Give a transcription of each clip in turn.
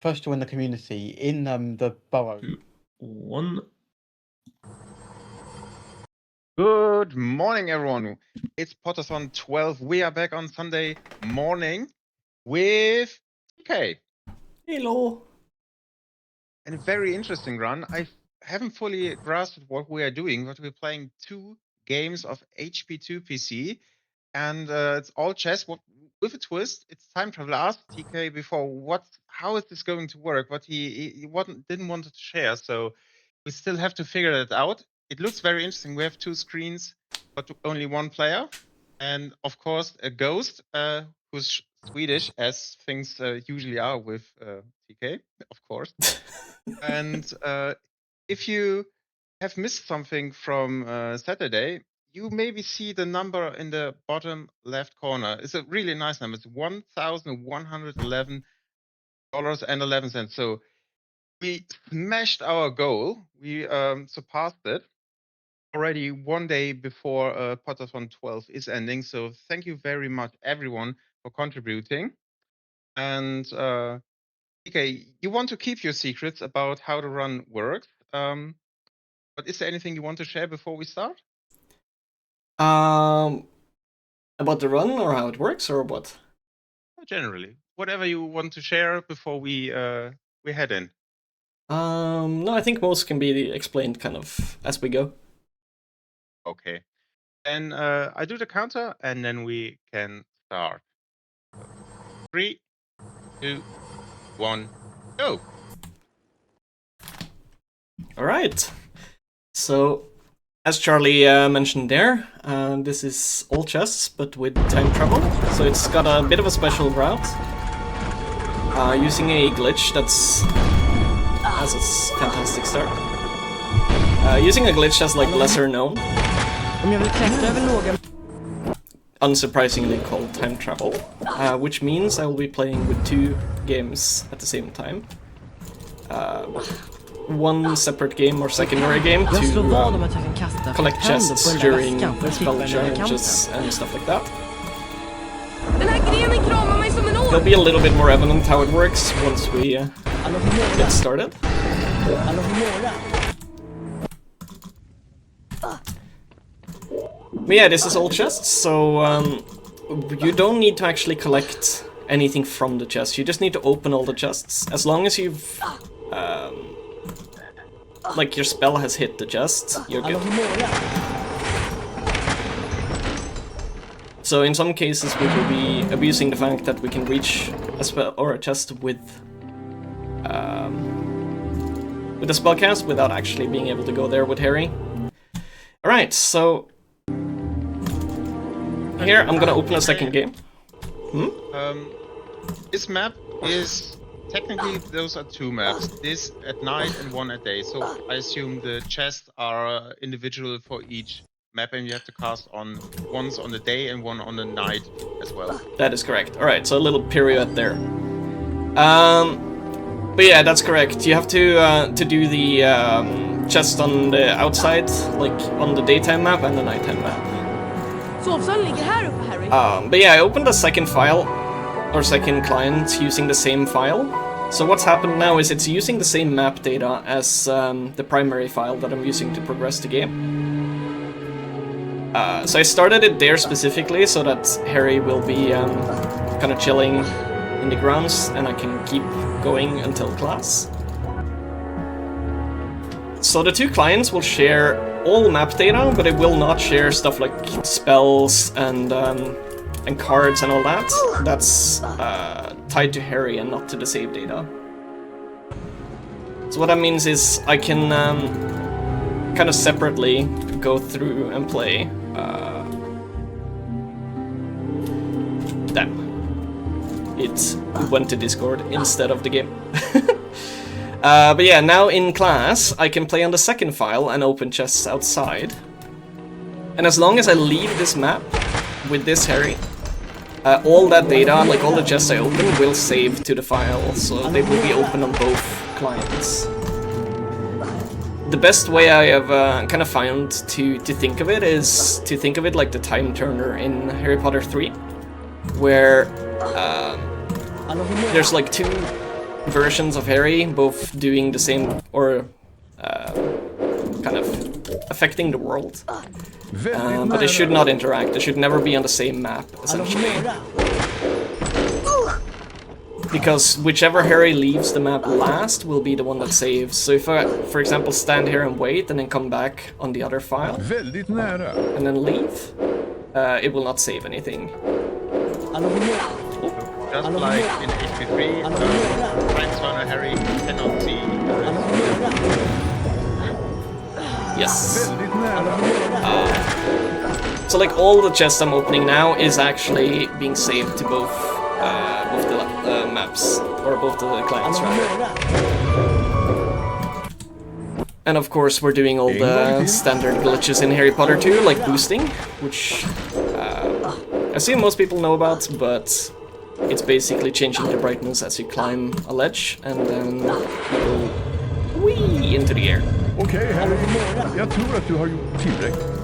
first join the community in the borough. 2, 1. Good morning, everyone. It's Potterthon 12. We are back on Sunday morning with TK. Hello. And a very interesting run. I haven't fully grasped what we are doing, but we're playing 2 games of HP2 PC. And it's all chess with a twist. It's time travel. I asked TK before, how is this going to work? But he didn't want to share, so we still have to figure it out. It looks very interesting. We have 2 screens, but only 1 player. And of course, a ghost who's Swedish, as things usually are with TK, of course. And if you have missed something from Saturday, you maybe see the number in the bottom left corner. It's a really nice number. It's $1,111.11. So we smashed our goal. We surpassed it already one day before Potterthon 12 is ending. So thank you very much, everyone, for contributing. And okay, you want to keep your secrets about how the run works. But is there anything you want to share before we start? About the run or how it works or what? Generally, whatever you want to share before we head in. No, I think most can be explained kind of as we go. Okay. Then I do the counter and then we can start. 3, 2, 1, go. All right. So, as Charlie mentioned there, this is all chess, but with time travel. So it's got a bit of a special route. Using a glitch that's has a fantastic start. Using a glitch that's like lesser known. Unsurprisingly called time travel, which means I will be playing with 2 games at the same time. One separate game or secondary game to collect chests during spell challenges and stuff like that. It'll be a little bit more evident how it works once we get started. But yeah, this is all chests, so you don't need to actually collect anything from the chest. You just need to open all the chests. As long as you've like your spell has hit the chest, you're good. So in some cases we will be abusing the fact that we can reach a spell or a chest with a spellcast without actually being able to go there with Harry. Alright, so here I'm gonna open a second game. This map is technically those are 2 maps. This at night and 1 at day. So I assume the chests are individual for each map, and you have to cast on ones on the day and 1 on the night as well. That is correct. Alright, so a little period there. But yeah, that's correct. You have to do the chest on the outside, like on the daytime map and the nighttime map. But yeah, I opened a second file, or second client, using the same file. So what's happened now is it's using the same map data as the primary file that I'm using to progress the game. So I started it there specifically so that Harry will be kind of chilling in the grounds and I can keep going until class. So the 2 clients will share all map data, but it will not share stuff like spells and cards and all that. That's tied to Harry and not to the save data. So what that means is I can kind of separately go through and play them. It went to Discord instead of the game. But yeah, now in class I can play on the second file and open chests outside. And as long as I leave this map with this Harry, all that data, like all the chests I open, will save to the file, so they will be open on both clients. The best way I have kind of found to think of it is to think of it like the time turner in Harry Potter 3, where there's like 2 versions of Harry, both doing the same or kind of affecting the world. But they should not interact. They should never be on the same map, essentially. Because whichever Harry leaves the map last will be the one that saves. So if I, for example, stand here and wait and then come back on the other file and then leave, it will not save anything. Just like in HP3, Frank Harry cannot see. Yes. So like all the chests I'm opening now is actually being saved to both the maps, or both the clients rather. And of course we're doing all the standard glitches in Harry Potter 2, like boosting, which I assume most people know about, but it's basically changing the brightness as you climb a ledge, and then you go wee into the air. Okej, Harry. Jag tror att du har gjort tillräckligt.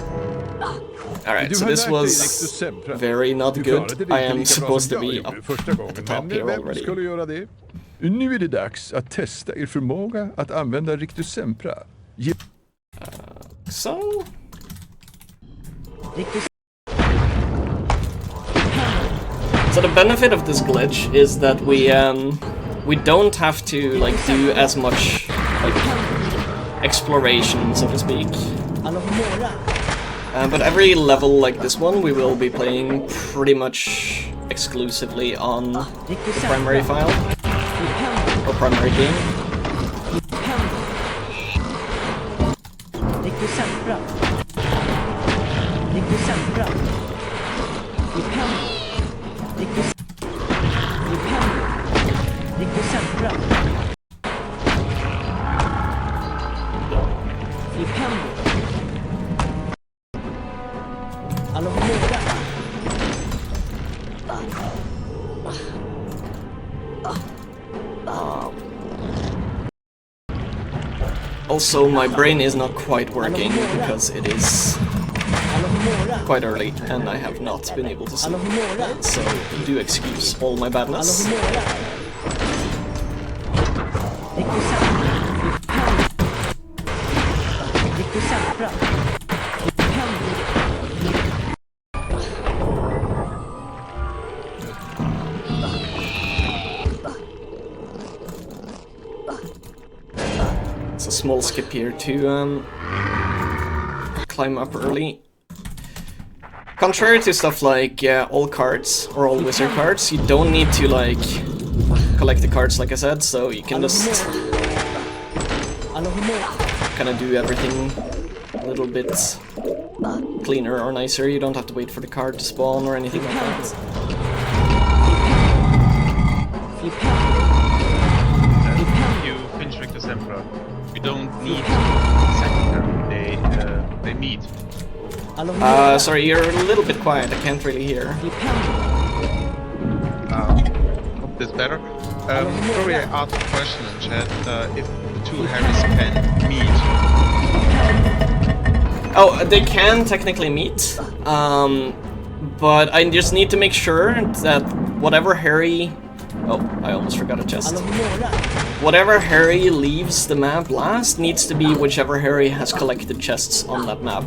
Alright, so this was very not good. I am supposed to be up at the top here already. Skulle göra det? Nu är det dags att testa er förmåga att använda Rictus Sempra. So... So the benefit of this glitch is that we don't have to like do as much like exploration, so to speak. But every level like this one, we will be playing pretty much exclusively on the primary file or primary game. Also, my brain is not quite working because it is quite early and I have not been able to sleep, so do excuse all my badness. It's a small skip here to climb up early. Contrary to stuff like all cards or all wizard cards, you don't need to like collect the cards like I said, so you can just kind of do everything a little bit cleaner or nicer. You don't have to wait for the card to spawn or anything like that. You finish Rictus Emperor. You don't need secondary. They meet. Sorry, you're a little bit quiet. I can't really hear. Hope this better. Sorry, I asked a question in chat. If the two Harrys can meet. Oh, they can technically meet, but I just need to make sure that whatever Harry... Oh, I almost forgot a chest. Whatever Harry leaves the map last needs to be whichever Harry has collected chests on that map.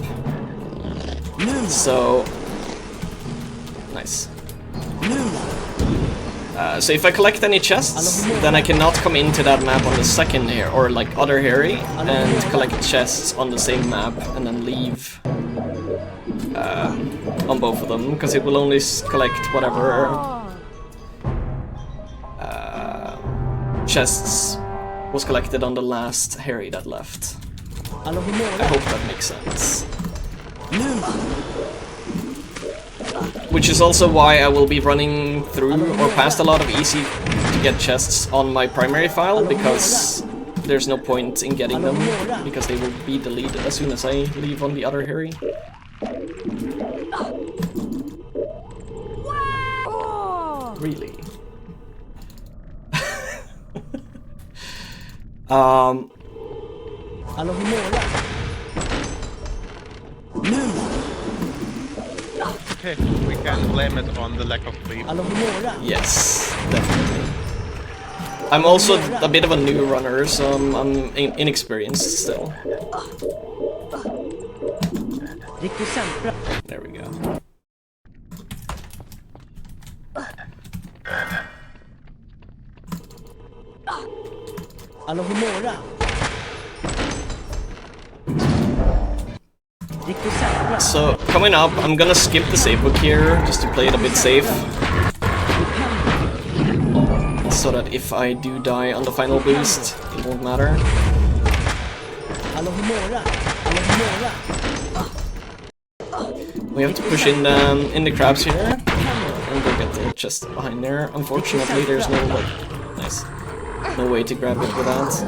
So... Nice. So if I collect any chests, then I cannot come into that map on the second Harry, or like other Harry, and collect chests on the same map and then leave on both of them, because it will only collect whatever chests was collected on the last Harry that left. I hope that makes sense. Which is also why I will be running through or past a lot of easy to get chests on my primary file, because there's no point in getting them, because they will be deleted as soon as I leave on the other Harry. Really? Okay, we can blame it on the lack of sleep. Yes, definitely. I'm also a bit of a new runner, so I'm inexperienced still. There we go. So, coming up, I'm gonna skip the save book here, just to play it a bit safe. So that if I do die on the final boost, it won't matter. We have to push in the crabs here, and go get the chest behind there. Unfortunately, there's no, like, nice, no way to grab it with that.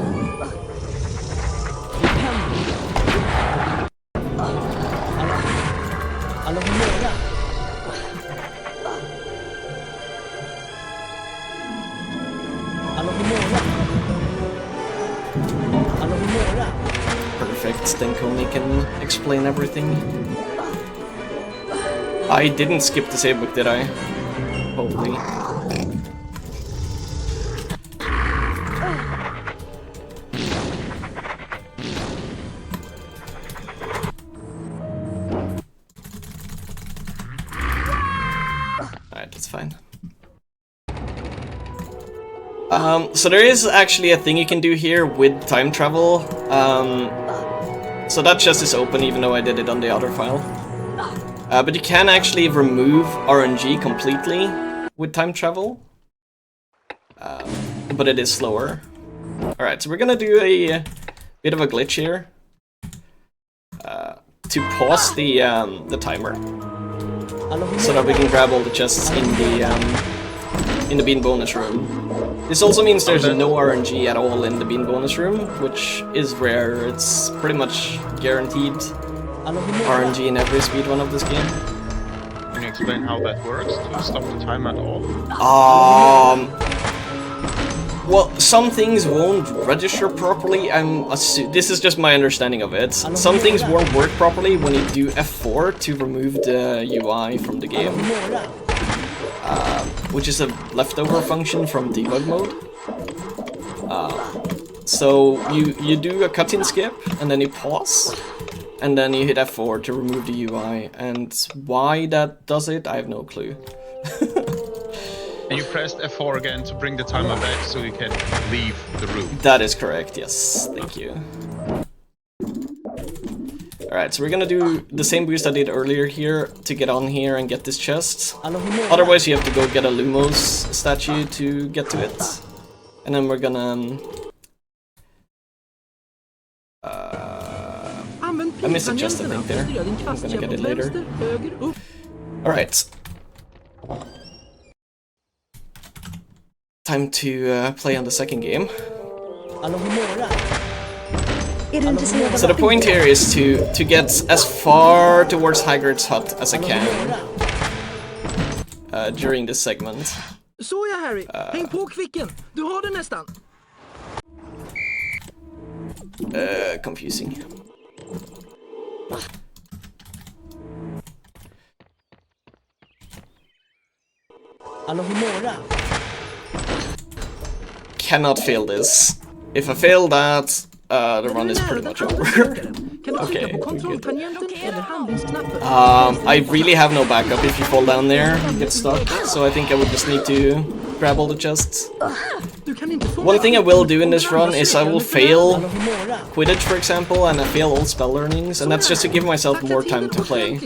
Perfect, then Coney can explain everything. I didn't skip the save book, did I? Holy. Alright, that's fine. So there is actually a thing you can do here with time travel. So that chest is open even though I did it on the other file. But you can actually remove RNG completely with time travel. But it is slower. Alright, so we're gonna do a bit of a glitch here. To pause the timer. So that we can grab all the chests in the bean bonus room. This also means there's no RNG at all in the bean bonus room, which is rare. It's pretty much guaranteed RNG in every speedrun of this game. Can you explain how that works to stop the time at all? Well, some things won't register properly. This is just my understanding of it. Some things won't work properly when you do F4 to remove the UI from the game. Which is a leftover function from debug mode. So you do a cut-in skip, and then you pause, and then you hit F4 to remove the UI, and why that does it, I have no clue. And you pressed F4 again to bring the timer back so you can leave the room. That is correct, yes, thank you. Alright, so we're gonna do the same boost I did earlier here to get on here and get this chest. Otherwise you have to go get a Lumos statue to get to it. And then we're gonna... I missed a chest I think there. I'm gonna get it later. Alright. Time to play on the second game. So the point here is to get as far towards Hagrid's hut as I can during this segment. Så ja, Harry. Häng på kvicken. Du har det nästan. Confusing. Cannot fail this. If I fail that, the run is pretty much over. Okay, good. I really have no backup if you fall down there and get stuck, so I think I would just need to grab all the chests. One thing I will do in this run is I will fail Quidditch, for example, and I fail all spell learnings, and that's just to give myself more time to play.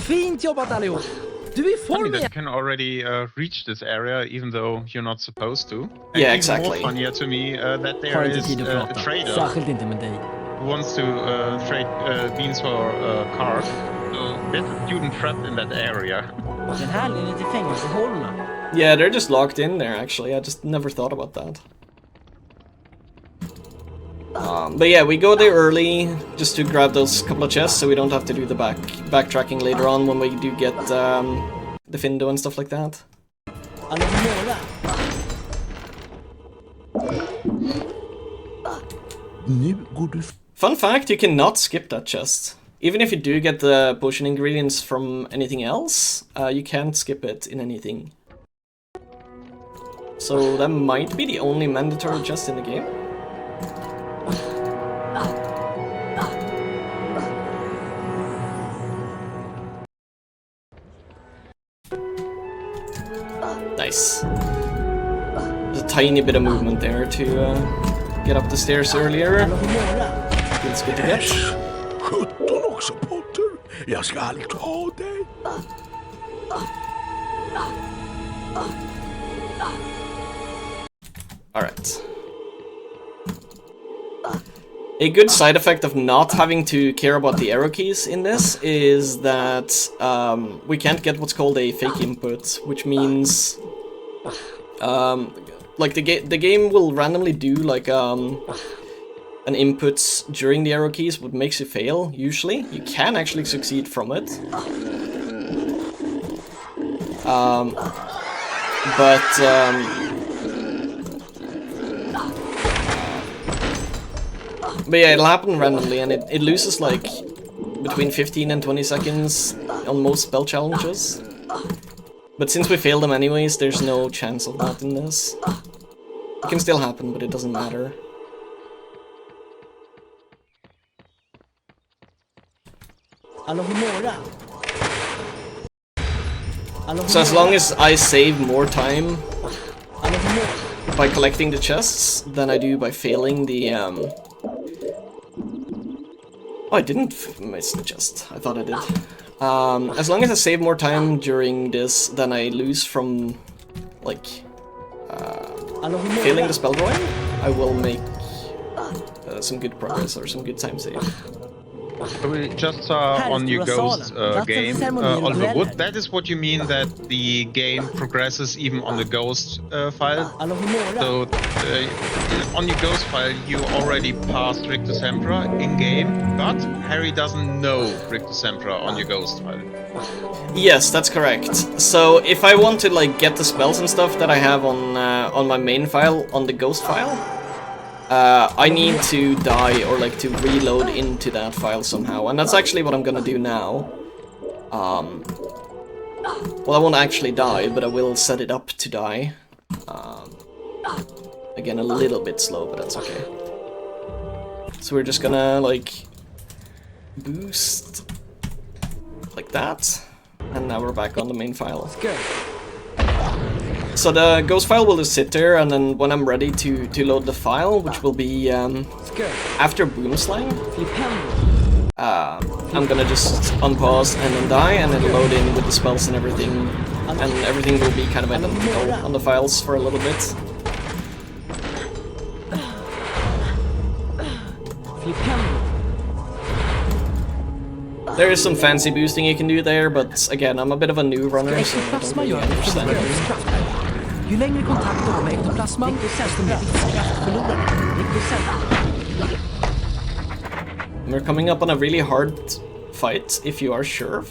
Fint jobbat allihop. Du är i Funny form that igen. you can already reach this area even though you're not supposed to. And Yeah, even exactly. more funnier to me that there Har inte is tid att a prata. trader Särskilt inte med dig. who wants to trade beans for cars. So there's a student trapped in that area. Den här leder till fängelsehålorna. Yeah, they're just locked in there, actually. I just never thought about that. But yeah, we go there early just to grab those couple of chests so we don't have to do the backtracking later on when we do get the Findo and stuff like that. Nu går du... Fun fact, you cannot skip that chest. Even if you do get the potion ingredients from anything else, you can't skip it in anything. So that might be the only mandatory chest in the game. Nice. There's a tiny bit of movement there to get up the stairs earlier. Feels good to get. 17 också, Potter. Jag ska ta dig. Alright. A good side effect of not having to care about the arrow keys in this is that we can't get what's called a fake input, which means like the game will randomly do like an input during the arrow keys, what makes you fail. Usually, you can actually succeed from it, but yeah, it'll happen randomly, and it loses like between 15 and 20 seconds on most spell challenges. But since we failed them anyways, there's no chance of that in this. It can still happen, but it doesn't matter. So as long as I save more time by collecting the chests than I do by failing the Oh, I didn't miss the chest. I thought I did. As long as I save more time during this than I lose from, like, failing the spell drawing, I will make some good progress or some good time save. We just saw on your Ghost game, Oliver Wood, that is what you mean that the game progresses even on the Ghost file? So, on your Ghost file you already passed Rictus Sempra in-game, but Harry doesn't know Rictus Sempra on your Ghost file. Yes, that's correct. So, if I want to, like, get the spells and stuff that I have on my main file, on the Ghost file, I need to die or like to reload into that file somehow, and that's actually what I'm gonna do now. Well, I won't actually die, but I will set it up to die. Again, a little bit slow, but that's okay. So we're just gonna like boost like that, and now we're back on the main file. So the Ghost file will just sit there, and then when I'm ready to load the file, which will be after Boomslang, I'm gonna just unpause and then die, and then load in with the spells and everything will be kind of identical on the files for a little bit. There is some fancy boosting you can do there, but again, I'm a bit of a new runner, so I don't really understand it. Ju längre kontakt du har med ektoplasman, desto mer livskraft förlorar du. We're coming up on a really hard fight, if you are sure.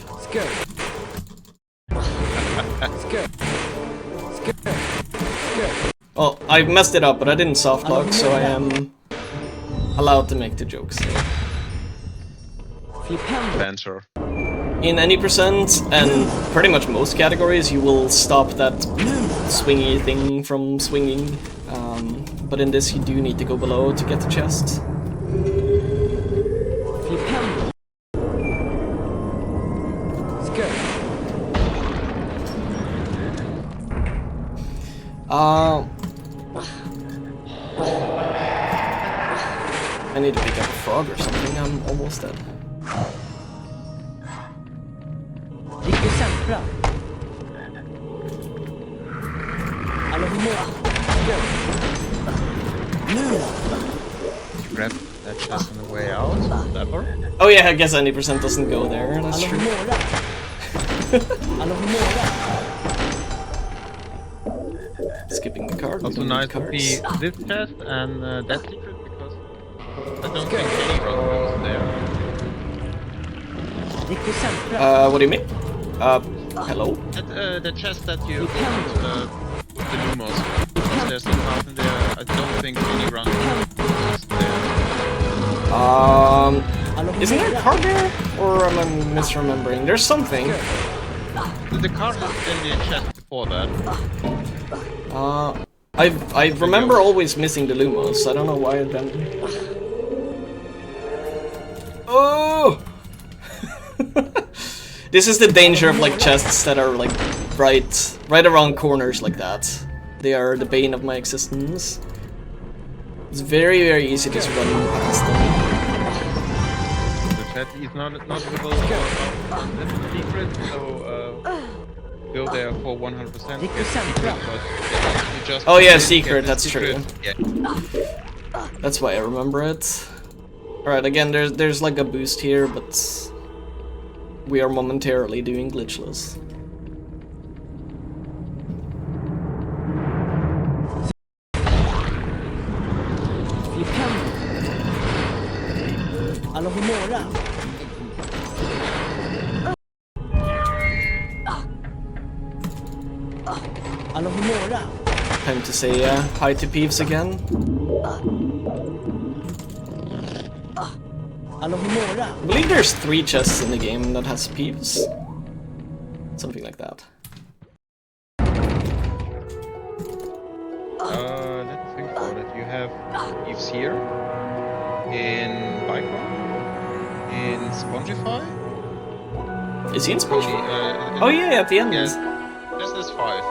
Well, I messed it up, but I didn't soft lock, so I am allowed to make the jokes. Venture. In any percent, and pretty much most categories, you will stop that swingy thing from swinging. But in this, you do need to go below to get the chest. I need to pick up a frog or something, I'm almost dead. Grab that chest on the way out, lever. Oh yeah, I guess any percent doesn't go there, that's true. Skipping the card. Also nice to see this chest and that secret, because I don't think any run goes there. What do you mean? Hello? The chest that you put with the Lumos. There's a part in there, I don't think any run goes there. Isn't there a card there? Or am I misremembering? There's something. The card has been in the chest before that. I remember always missing the Lumos. I don't know why then. Oh! This is the danger of like chests that are like right around corners like that. They are the bane of my existence. It's very, very easy to just run past them. The chat is not visible on this secret, so go there for 100%. Oh yeah, secret, that's true. Yeah. That's why I remember it. Alright, again, there's like a boost here, but we are momentarily doing glitchless. Time to say hi to Peeves again. I believe there's 3 chests in the game that has Peeves. Something like that. Let's think about it. You have Eves here, in Bicon, in Spongify. Is he in Spongify? Oh yeah, at the end. Yes, there's 5.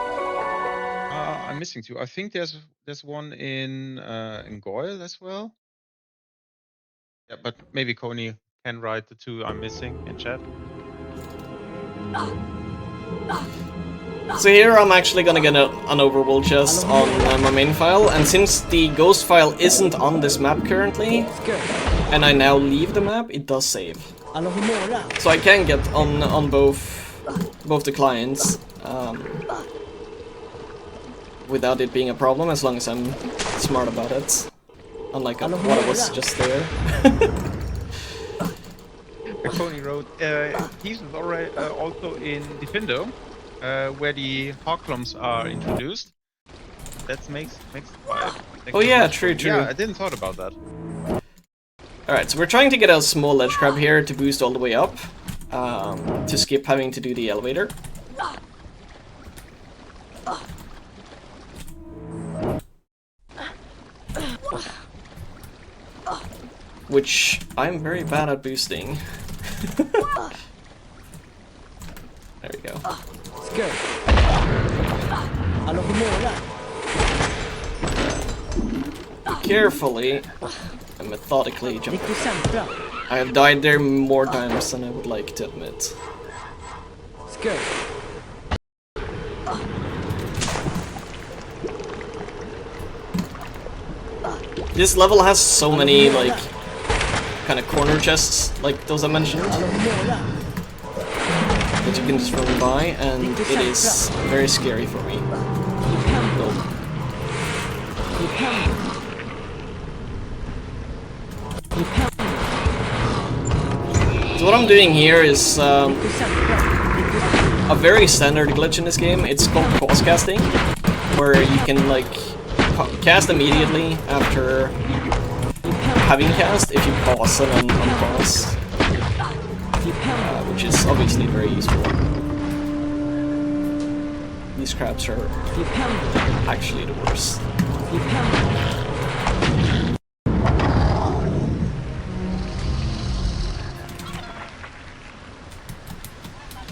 I'm missing 2. I think there's one in Goyle as well. Yeah, but maybe Coney can write the 2 I'm missing in chat. So here I'm actually gonna get an overworld chest on my main file, and since the ghost file isn't on this map currently, and I now leave the map, it does save. So I can get on both the clients without it being a problem, as long as I'm smart about it. Unlike what I was just there. Coney wrote, He's already also in Defendo, where the Hawklums are introduced. That makes 5. Oh yeah, true. Yeah, I didn't thought about that. Alright, so we're trying to get a small ledge grab here to boost all the way up, to skip having to do the elevator. Which I'm very bad at boosting. There we go. Carefully and methodically jump. I have died there more times than I would like to admit. This level has so many like kind of corner chests, like those I mentioned, that you can just run by, and it is very scary for me. So what I'm doing here is a very standard glitch in this game. It's called pause casting, where you can like cast immediately after having cast if you pause and then unpause, which is obviously very useful. These crabs are actually the worst.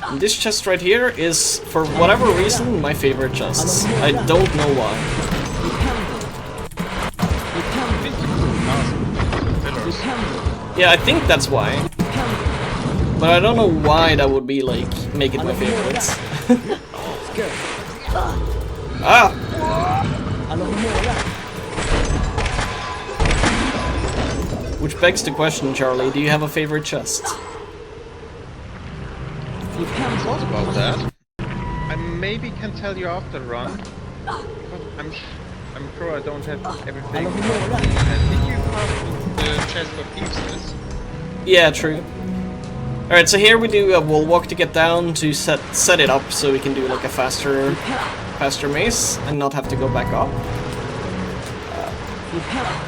And this chest right here is, for whatever reason, my favorite chest. I don't know why. Yeah, I think that's why. But I don't know why that would be like, make it my favorite. Ah! Which begs the question, Charlie, do you have a favorite chest? I thought about that. I maybe can tell you after run, but I'm sure I don't have everything. And did you have the chest of thieves? Yeah, true. Alright, so here we do a wall walk to get down to set it up so we can do like a faster maze and not have to go back up.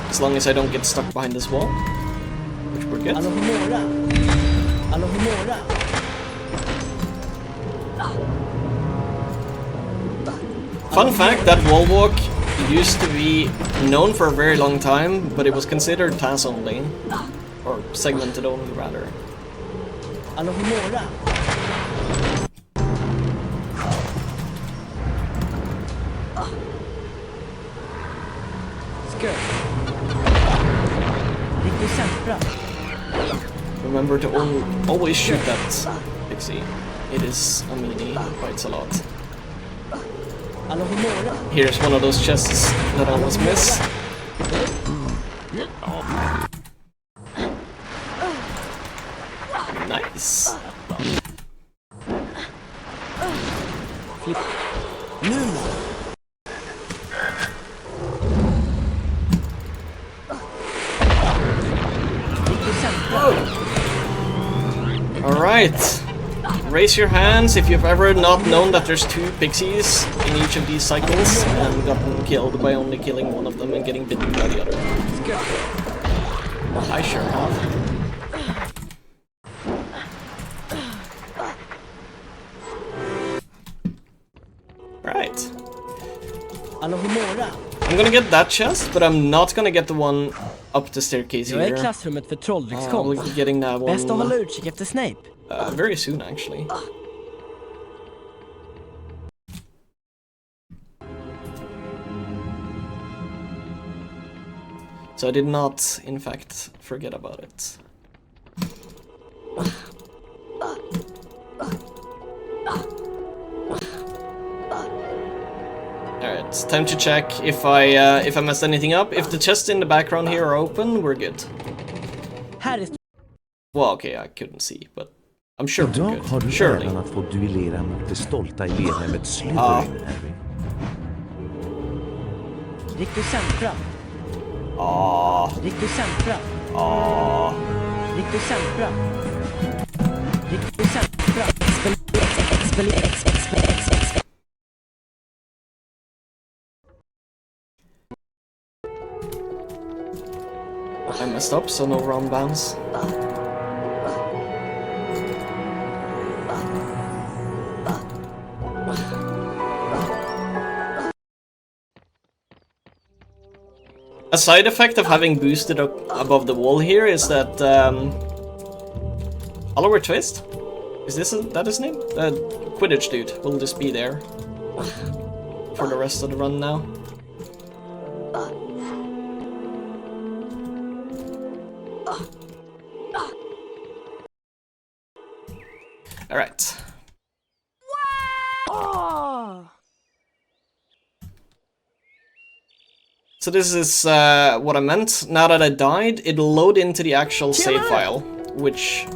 As long as I don't get stuck behind this wall, which we're good. Alohomora. Fun fact, that wall walk used to be known for a very long time, but it was considered TAS only. Or segmented only, rather. Alohomora. Skirt. Riktig centra. Remember to always shoot that pixie. It is a meanie, bites a lot. Alohomora. Here's one of those chests that I almost miss. Nice. Flip. Numa. Riktig centra. Alright. Raise your hands if you've ever not known that there's 2 pixies in each of these cycles and gotten killed by only killing one of them and getting bitten by the other. Skirt. I sure have. Right. Alohomora. I'm gonna get that chest, but I'm not gonna get the one up the staircase Jag är i here. klassrummet för trolldryckskonst. We'll be getting that Bäst att one hålla utkik efter Snape. very soon, actually. So I did not, in fact, forget about it. Alright, time to check if I messed anything up. If the chests in the background here are open, we're good. Här är Well, okay, I couldn't see, but I'm sure we're Idag har good. du Surely. äran att få duellera mot det stolta elevhemmet Slytherin, Harry. riktig centra. Riktig centra. Riktig centra. Riktig centra. I messed up, so no round bounce. A side effect of having boosted up above the wall here is that Oliver Twist? Is that his name? Quidditch dude will just be there for the rest of the run now. Alright. So this is what I meant. Now that I died, it'll load into the actual save file, which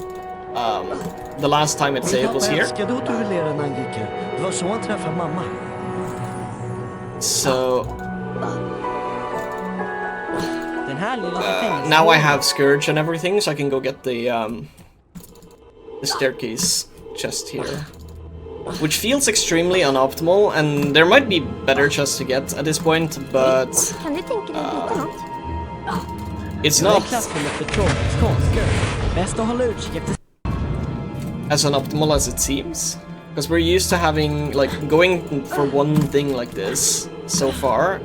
the last time it saved was here. Ska du duellera Nangike? Det var så han träffade mamma. So Den här lilla now I have Scourge and everything, so I can go get the staircase chest here. Which feels extremely unoptimal, and there might be better chests to get at this point, but Kan du tänka dig att byta något? it's Jag är i not klassrummet för trolldryckskonst. Bäst att hålla utkik efter as unoptimal as it seems. Because we're used to having, like, going for one thing like this so far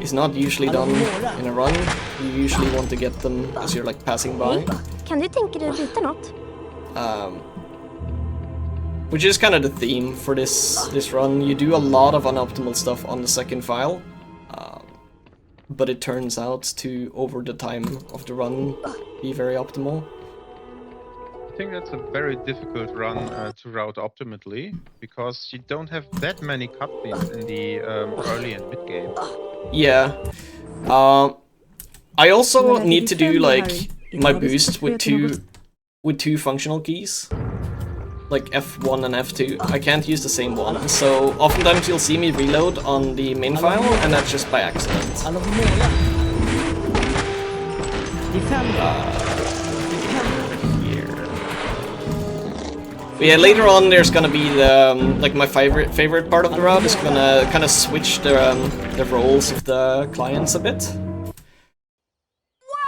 is not usually done in a run. You usually want to get them as you're, like, passing by. Kan du tänka dig att byta något? Which is kind of the theme for this run. You do a lot of unoptimal stuff on the second file, but it turns out to, over the time of the run, be very optimal. I think that's a very difficult run to route optimally, because you don't have that many cutscenes in the early and mid game. Yeah. I also need to do, like, my boost with two functional keys. Like F1 and F2. I can't use the same one, so oftentimes you'll see me reload on the main file, and that's just by accident. Here. But yeah, later on there's gonna be the like my favorite part of the route is gonna kind of switch the roles of the clients a bit.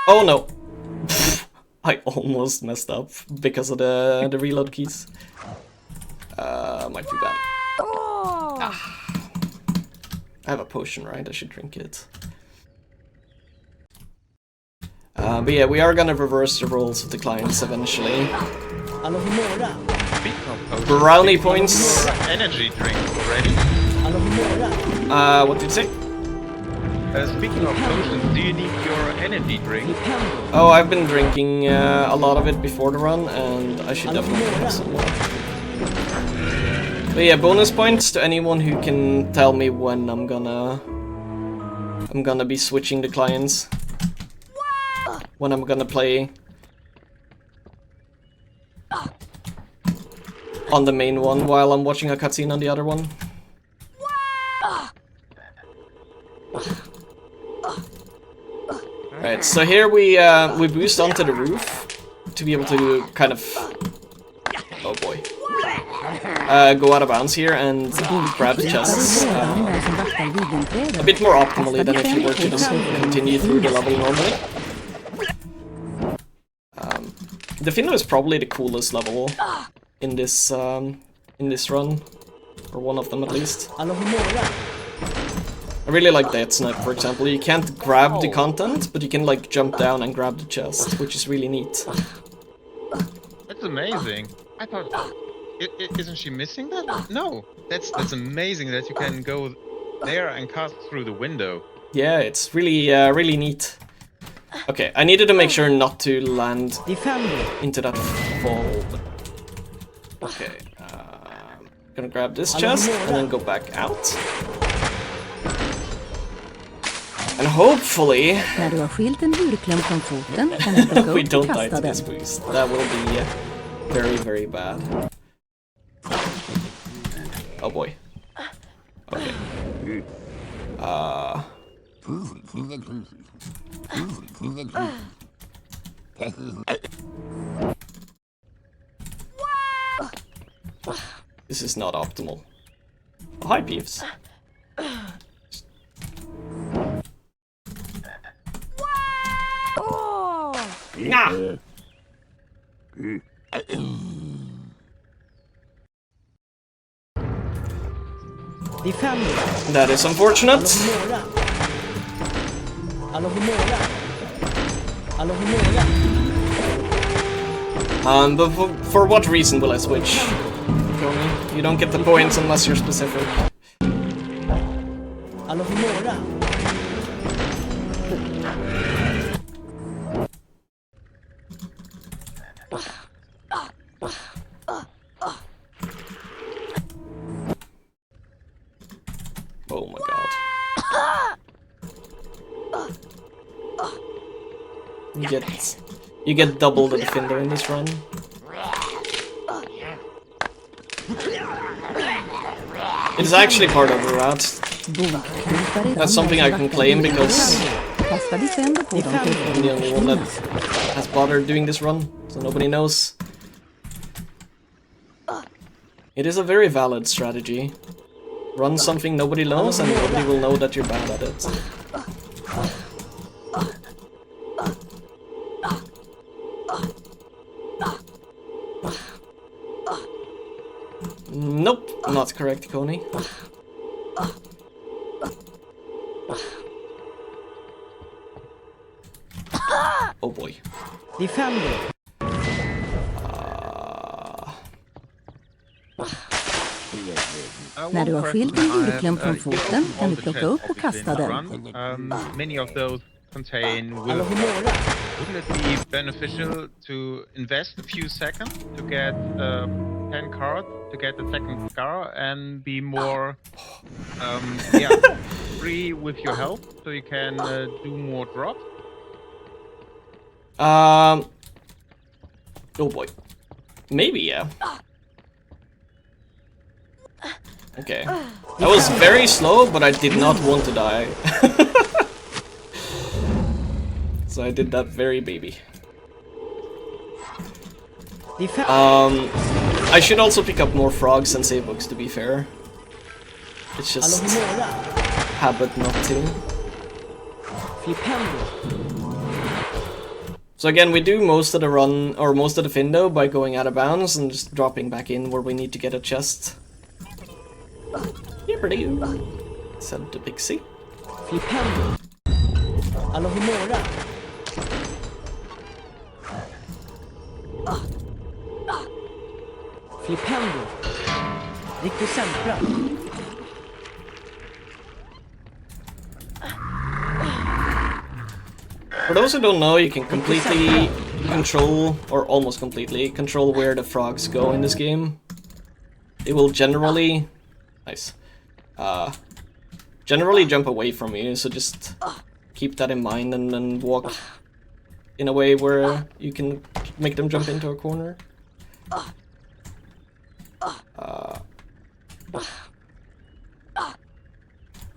Oh no. I almost messed up because of the reload keys. Might be bad. Ah. I have a potion, right? I should drink it. But yeah, we are gonna reverse the roles of the clients eventually. Brownie points. Energy drink already. What did you say? Speaking of potions, do you need your energy drink? Oh, I've been drinking a lot of it before the run, and I should definitely have some more. But yeah, bonus points to anyone who can tell me when I'm gonna be switching the clients. When I'm gonna play on the main one while I'm watching a cutscene on the other one. Right, so here we boost onto the roof to be able to kind of, oh boy, go out of bounds here and grab the chests a bit more optimally than if you were to just continue through the level normally. The Finno is probably the coolest level in this run, or one of them at least. I really like that snipe, for example. You can't grab the content, but you can like jump down and grab the chest, which is really neat. That's amazing. I thought, isn't she missing that? No, that's amazing that you can go there and cast through the window. Yeah, it's really really neat. Okay, I needed to make sure not to land into that fall. Okay, gonna grab this chest and then go back out. And hopefully we don't die to this boost. That will be very, very bad. Oh boy. Okay. This is not optimal. Oh, hi, Peeves. Nah. That is unfortunate. But for what reason will I switch? You don't get the points unless you're specific. Oh my god. You get double the defender in this run. It is actually part of the route. That's something I can claim because I'm the only one that has bothered doing this run, so nobody knows. It is a very valid strategy. Run something nobody knows and nobody will know that you're bad at it. Nope, not correct, Coney. Oh boy. När du har skilt en djurkläm från foten kan du plocka upp och kasta den. Many of those contain will. Wouldn't it be beneficial to invest a few seconds to get 10 cards to get the second scar and be more free with your health so you can do more drops? Oh boy. Maybe, yeah. Okay. That was very slow, but I did not want to die. So I did that very baby. I should also pick up more frogs and save books, to be fair. It's just habit not to. So again, we do most of the run, or most of the Findo, by going out of bounds and just dropping back in where we need to get a chest. Here, pretty. Said the Pixie. Flipendo. Alohomora. Flipendo. Rictusempra. For those who don't know, you can completely control, or almost completely, control where the frogs go in this game. They will generally... Nice. Generally jump away from you, so just keep that in mind and then walk in a way where you can make them jump into a corner.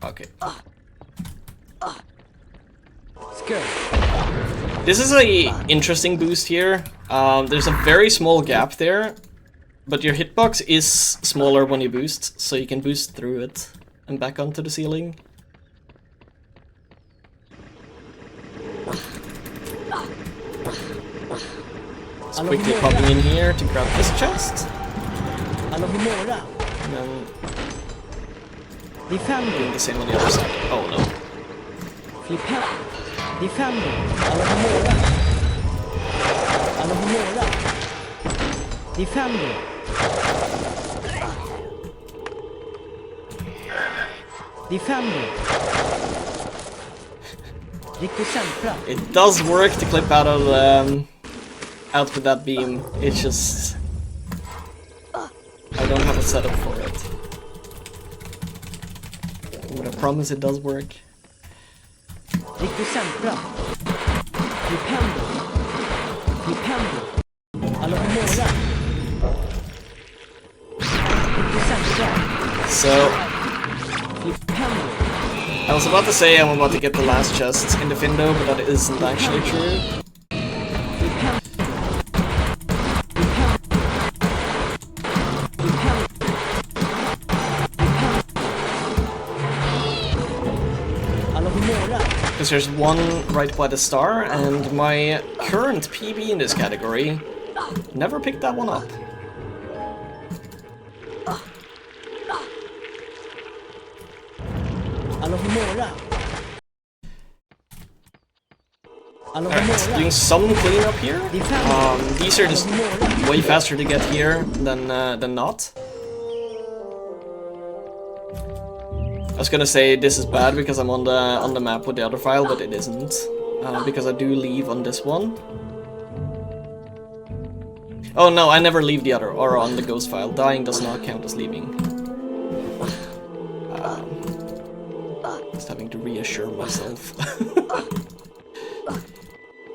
Okay. Skirt. This is a interesting boost here. There's a very small gap there, but your hitbox is smaller when you boost, so you can boost through it and back onto the ceiling. Just quickly popping in here to grab this chest. Alohomora. And then Defendo. doing the same on the other side. Oh no. Flipendo. Defendo. Alohomora. Alohomora. Defendo. Defendo. Rictusempra. It does work to clip out of out with that beam. It's just I don't have a setup for it. But I promise it does work. Rictusempra. Flipendo. Flipendo. Alohomora. Rictusempra. So Flipendo. I was about to say I'm about to get the last chest in the Findo, but that isn't actually true. Because there's one right by the star, and my current PB in this category never picked that one up. Alohomora. Alright, doing some cleanup here. These are just way faster to get here than not. I was gonna say this is bad because I'm on the map with the other file, but it isn't. Because I do leave on this one. Oh no, I never leave the other, or on the ghost file. Dying does not count as leaving. Just having to reassure myself.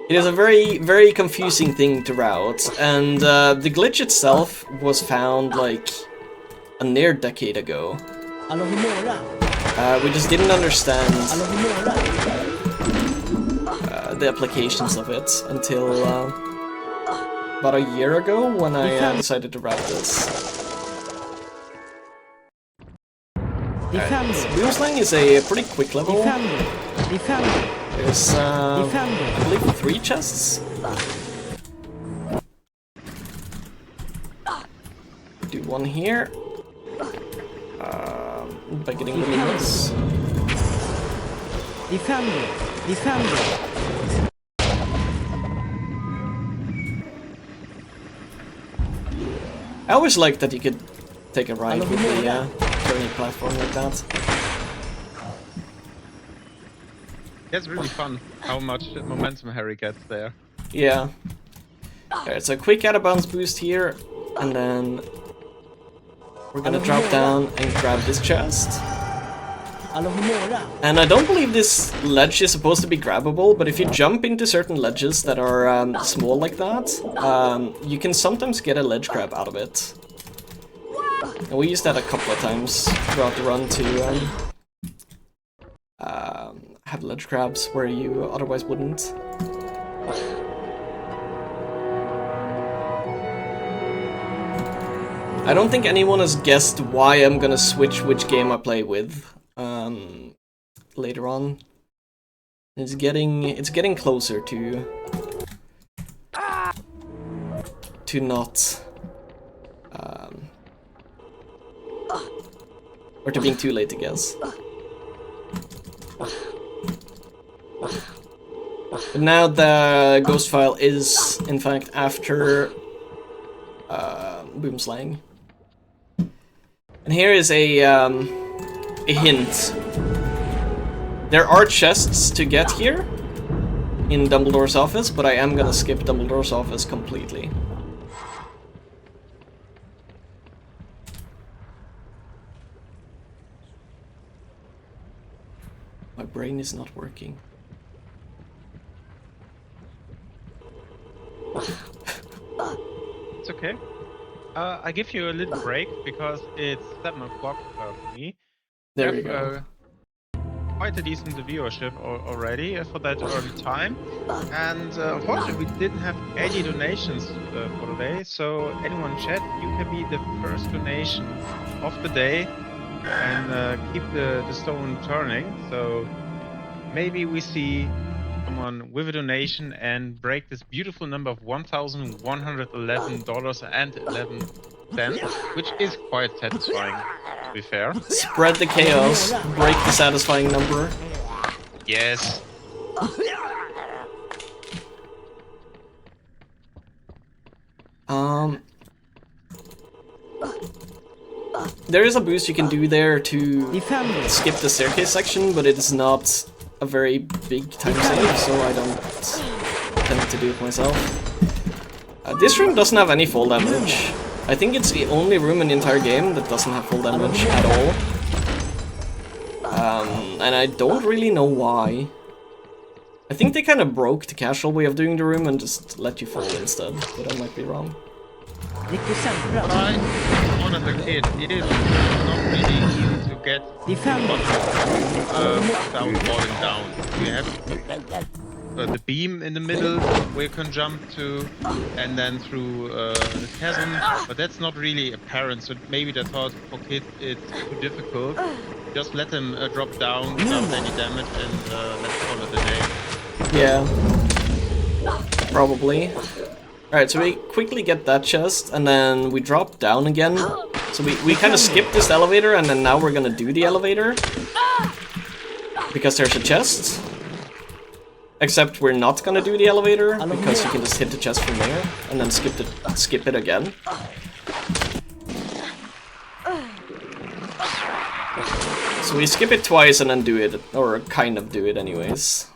It is a very, very confusing thing to route, and the glitch itself was found like a near decade ago. We just didn't understand the applications of it until about a year ago when I decided to route this. Boomslang is a pretty quick level. There's, I believe, 3 chests. Do one here. By getting rid of this. I always liked that you could take a ride with the turning platform like that. It's really fun how much momentum Harry gets there. Yeah. Alright, so a quick out of bounds boost here, and then we're gonna drop down and grab this chest. And I don't believe this ledge is supposed to be grabbable, but if you jump into certain ledges that are small like that, you can sometimes get a ledge grab out of it. And we used that a couple of times throughout the run to have ledge grabs where you otherwise wouldn't. I don't think anyone has guessed why I'm gonna switch which game I play with later on. It's getting closer to to not... or to being too late, I guess. But now the ghost file is, in fact, after Boomslang. And here is a hint. There are chests to get here in Dumbledore's office, but I am gonna skip Dumbledore's office completely. My brain is not working. It's okay. I give you a little break because it's 7 o'clock for me. There We we have, go. Quite a decent viewership already for that early time, and unfortunately we didn't have any donations for today. So anyone in chat, you can be the first donation of the day and keep the stone turning. So maybe we see someone with a donation and break this beautiful number of $1,111.11, which is quite satisfying, to be fair. Spread the chaos, break the satisfying number. Yes. There is a boost you can do there to skip the staircase section, but it is not a very big time save, so I don't tend to do it myself. This room doesn't have any fall damage. I think it's the only room in the entire game that doesn't have fall damage at all. And I don't really know why. I think they kind of broke the casual way of doing the room and just let you fall instead, but I might be wrong. But I, when as a kid, it is not really easy to get without falling down. You have the beam in the middle where you can jump to, and then through the chasm, but that's not really apparent, so maybe they thought for kids it's too difficult. Just let them drop down without any damage and let's call it a day. Yeah, probably. Alright, so we quickly get that chest, and then we drop down again. So we kind of skip this elevator, and then now we're gonna do the elevator. Because there's a chest. Except we're not gonna do the elevator, because you can just hit the chest from there, and then skip it again. So we skip it twice and then do it, or kind of do it anyways.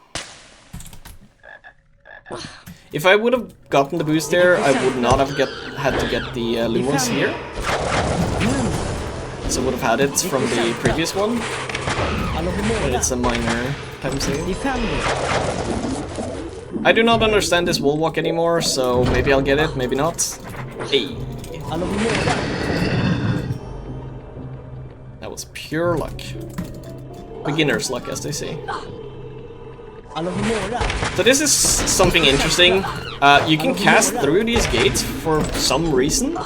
If I would have gotten the boost there, I would not have had to get the Lumos here. So I would have had it from the previous one. But it's a minor time save. I do not understand this wall walk anymore, so maybe I'll get it, maybe not. Hey. That was pure luck. Beginner's luck, as they say. So this is something interesting. You can cast through these gates for some reason.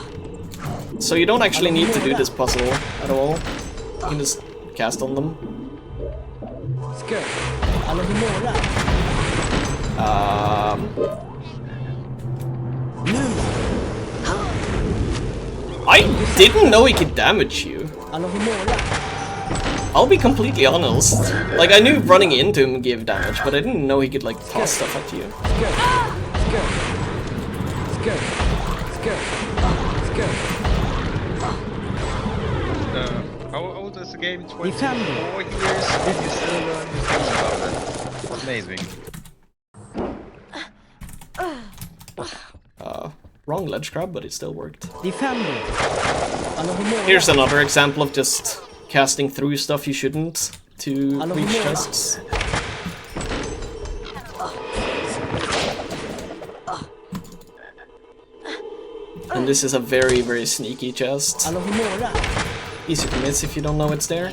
So you don't actually need to do this puzzle at all. You can just cast on them. I didn't know he could damage you. I'll be completely honest. Like, I knew running into him gave damage, but I didn't know he could, like, toss stuff at you. How old is the game? 24 years? Did you still learn new things about it? It's amazing. Wrong ledge grab, but it still worked. Here's another example of just casting through stuff you shouldn't to reach chests. And this is a very, very sneaky chest. Easy to miss if you don't know it's there.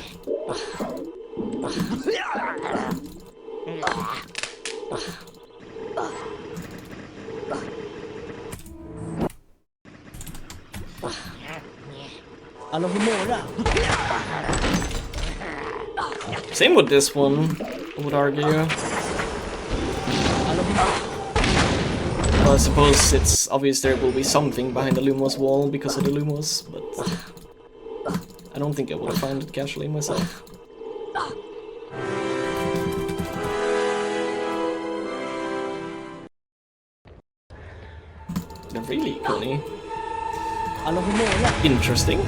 Same with this one, I would argue. I suppose it's obvious there will be something behind the Lumos wall because of the Lumos, but I don't think I would have found it casually myself. Really, Coney? Interesting.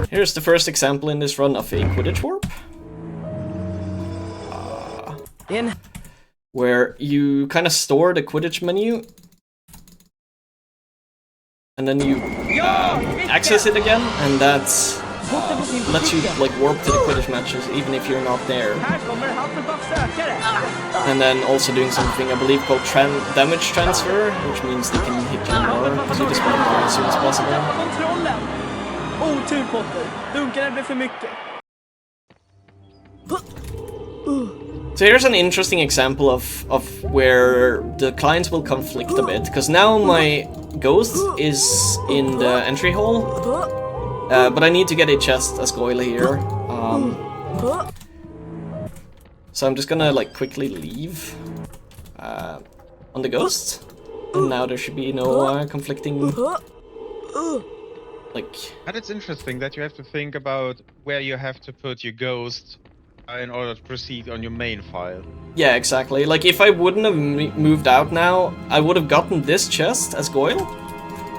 Here's the first example in this run of a Quidditch warp. Where you kind of store the Quidditch menu and then you access it again, and that lets you like warp to the Quidditch matches even if you're not there. And then also doing something I believe called damage transfer, which means they can hit you more because you just want to die as soon as possible. Otur Potter, dunkarna blev för mycket. So here's an interesting example of where the clients will conflict a bit, because now my ghost is in the entry hall, but I need to get a chest as Goyle here. So I'm just gonna like quickly leave on the ghost, and now there should be no conflicting. And it's interesting that you have to think about where you have to put your ghost in order to proceed on your main file. Yeah, exactly. Like, if I wouldn't have moved out now, I would have gotten this chest as Goyle,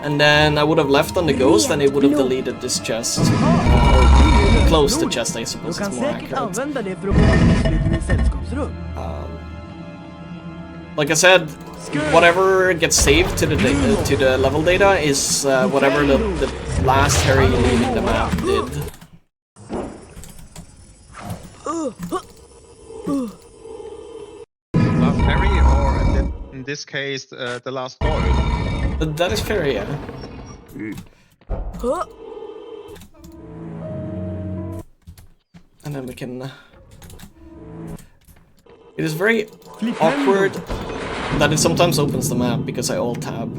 and then I would have left on the ghost, and it would have deleted this chest. Or closed the chest, I suppose it's more accurate. Like I said, whatever gets saved to the level data is whatever the last Harry leaving the map did. Last Harry, or in this case, the last Goyle? That is fair, yeah. And then we can... It is very awkward that it sometimes opens the map because I alt-tab.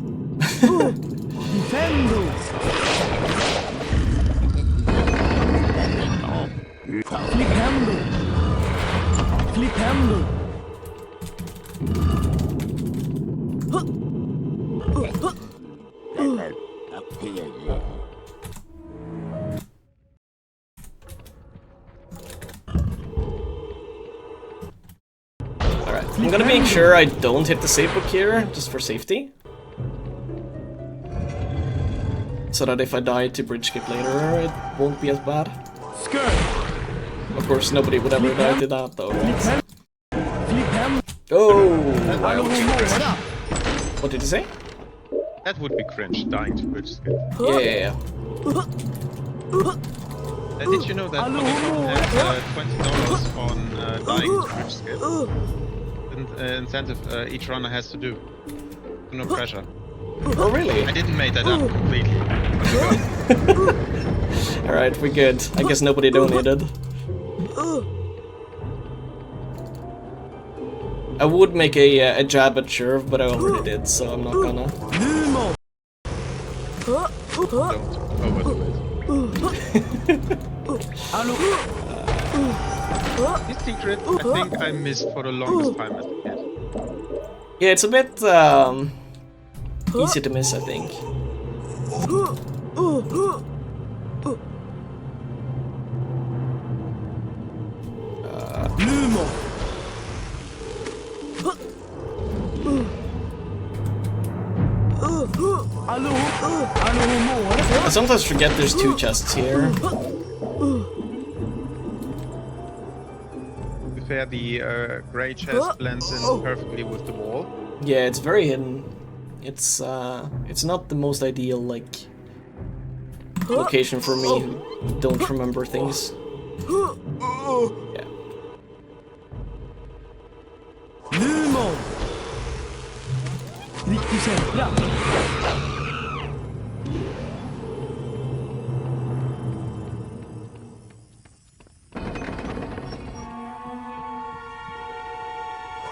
Alright, I'm gonna make sure I don't hit the save book here, just for safety. So that if I die to bridge skip later, it won't be as bad. Of course, nobody would ever die to that, though, right? Oh! What did you say? That would be cringe, dying to bridge skip. Yeah. Did you know that Potterthon had $20 on dying to bridge skip? Incentive each runner has to do. No pressure. Oh, really? I didn't make that up completely. Alright, we're good. I guess nobody donated. I would make a jab at Shurv, but I already did, so I'm not gonna. Don't overdo it. This secret, I think I missed for the longest time as a kid. Yeah, it's a bit easy to miss, I think. I sometimes forget there's two chests here. To be fair, the grey chest blends in perfectly with the wall. Yeah, it's very hidden. It's not the most ideal, like, location for me who don't remember things. Yeah.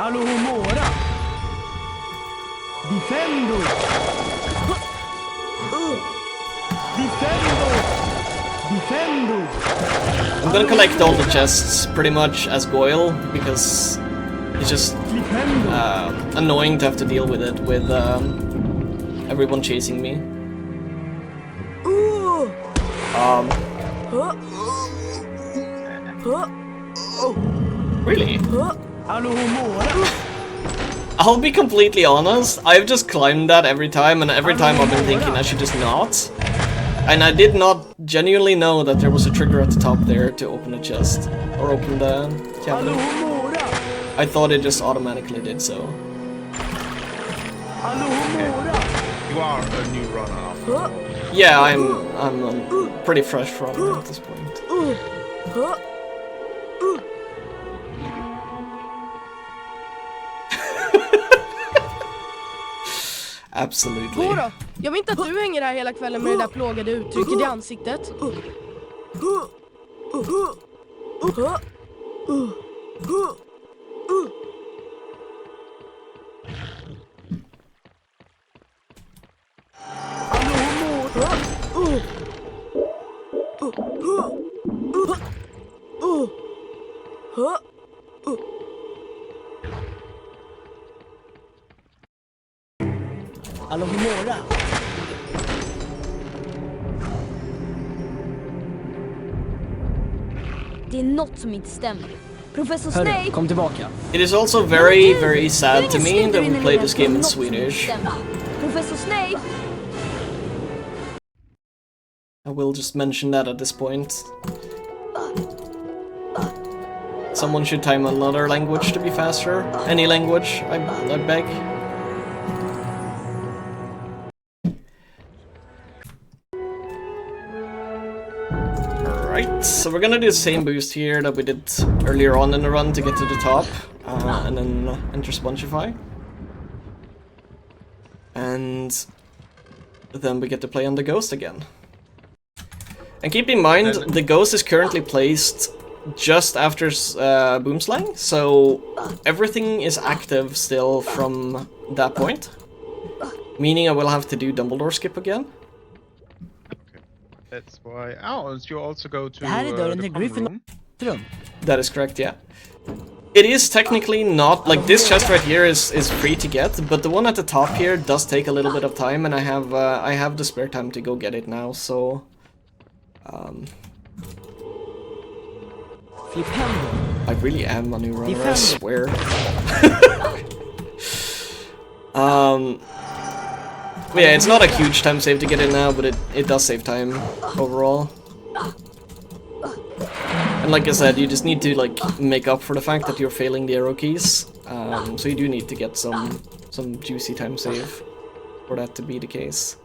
Alohomora! Defendo! Defendo! Defendo! I'm gonna collect all the chests pretty much as Goyle because it's just annoying to have to deal with it with everyone chasing me. Really? I'll be completely honest, I've just climbed that every time, and every time I've been thinking I should just not. And I did not genuinely know that there was a trigger at the top there to open a chest, or open the cabinet. I thought it just automatically did so. You are a new runner. Yeah, I'm a pretty fresh runner at this point. Absolutely. Då, jag vill inte att du hänger här hela kvällen med det där plågade uttrycket i ansiktet. Alohomora! Det är något som inte stämmer. Professor Snape! Kom tillbaka. It is also very, very sad to me that we play this game in Swedish. Professor Snape! I will just mention that at this point. Someone should time another language to be faster. Any language, I beg. Alright, so we're gonna do the same boost here that we did earlier on in the run to get to the top, and then enter Spongify. And then we get to play on the Ghost again. And keep in mind, the Ghost is currently placed just after Boomslang, so everything is active still from that point. Meaning I will have to do Dumbledore skip again. That's why. Oh, you also go to Det här är dörren till Gryffindor. That is correct, yeah. It is technically not, like this chest right here is free to get, but the one at the top here does take a little bit of time, and I have the spare time to go get it now, so... I really am a new runner, I swear. But yeah, it's not a huge time save to get in now, but it does save time overall. And like I said, you just need to like make up for the fact that you're failing the arrow keys. So you do need to get some juicy time save for that to be the case.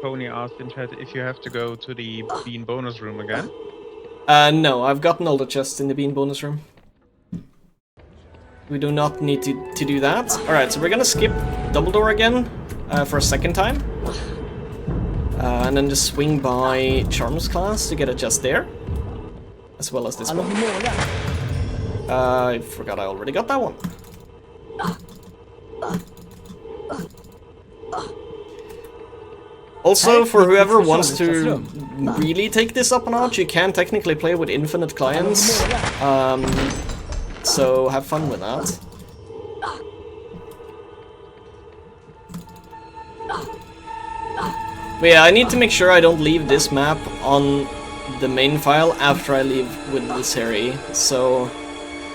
Pony asked in chat if you have to go to the bean bonus room again. No, I've gotten all the chests in the bean bonus room. We do not need to do that. Alright, so we're gonna skip Dumbledore again for a second time. And then just swing by Charms class to get a chest there. As well as this one. I forgot I already got that one. Also, for whoever wants to really take this up a notch, you can technically play with infinite clients. So have fun with that. But yeah, I need to make sure I don't leave this map on the main file after I leave with this Harry. So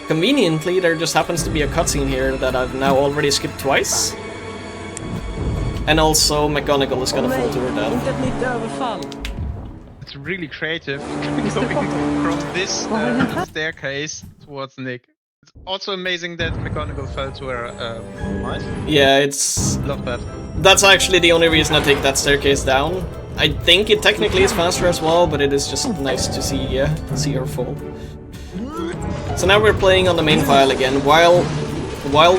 conveniently, there just happens to be a cutscene here that I've now already skipped twice. And also, McGonagall is gonna fall to her death. It's really creative, going from this staircase towards Nick. It's also amazing that McGonagall fell to her demise. Yeah, it's... Love that. That's actually the only reason I take that staircase down. I think it technically is faster as well, but it is just nice to see her fall. So now we're playing on the main file again, while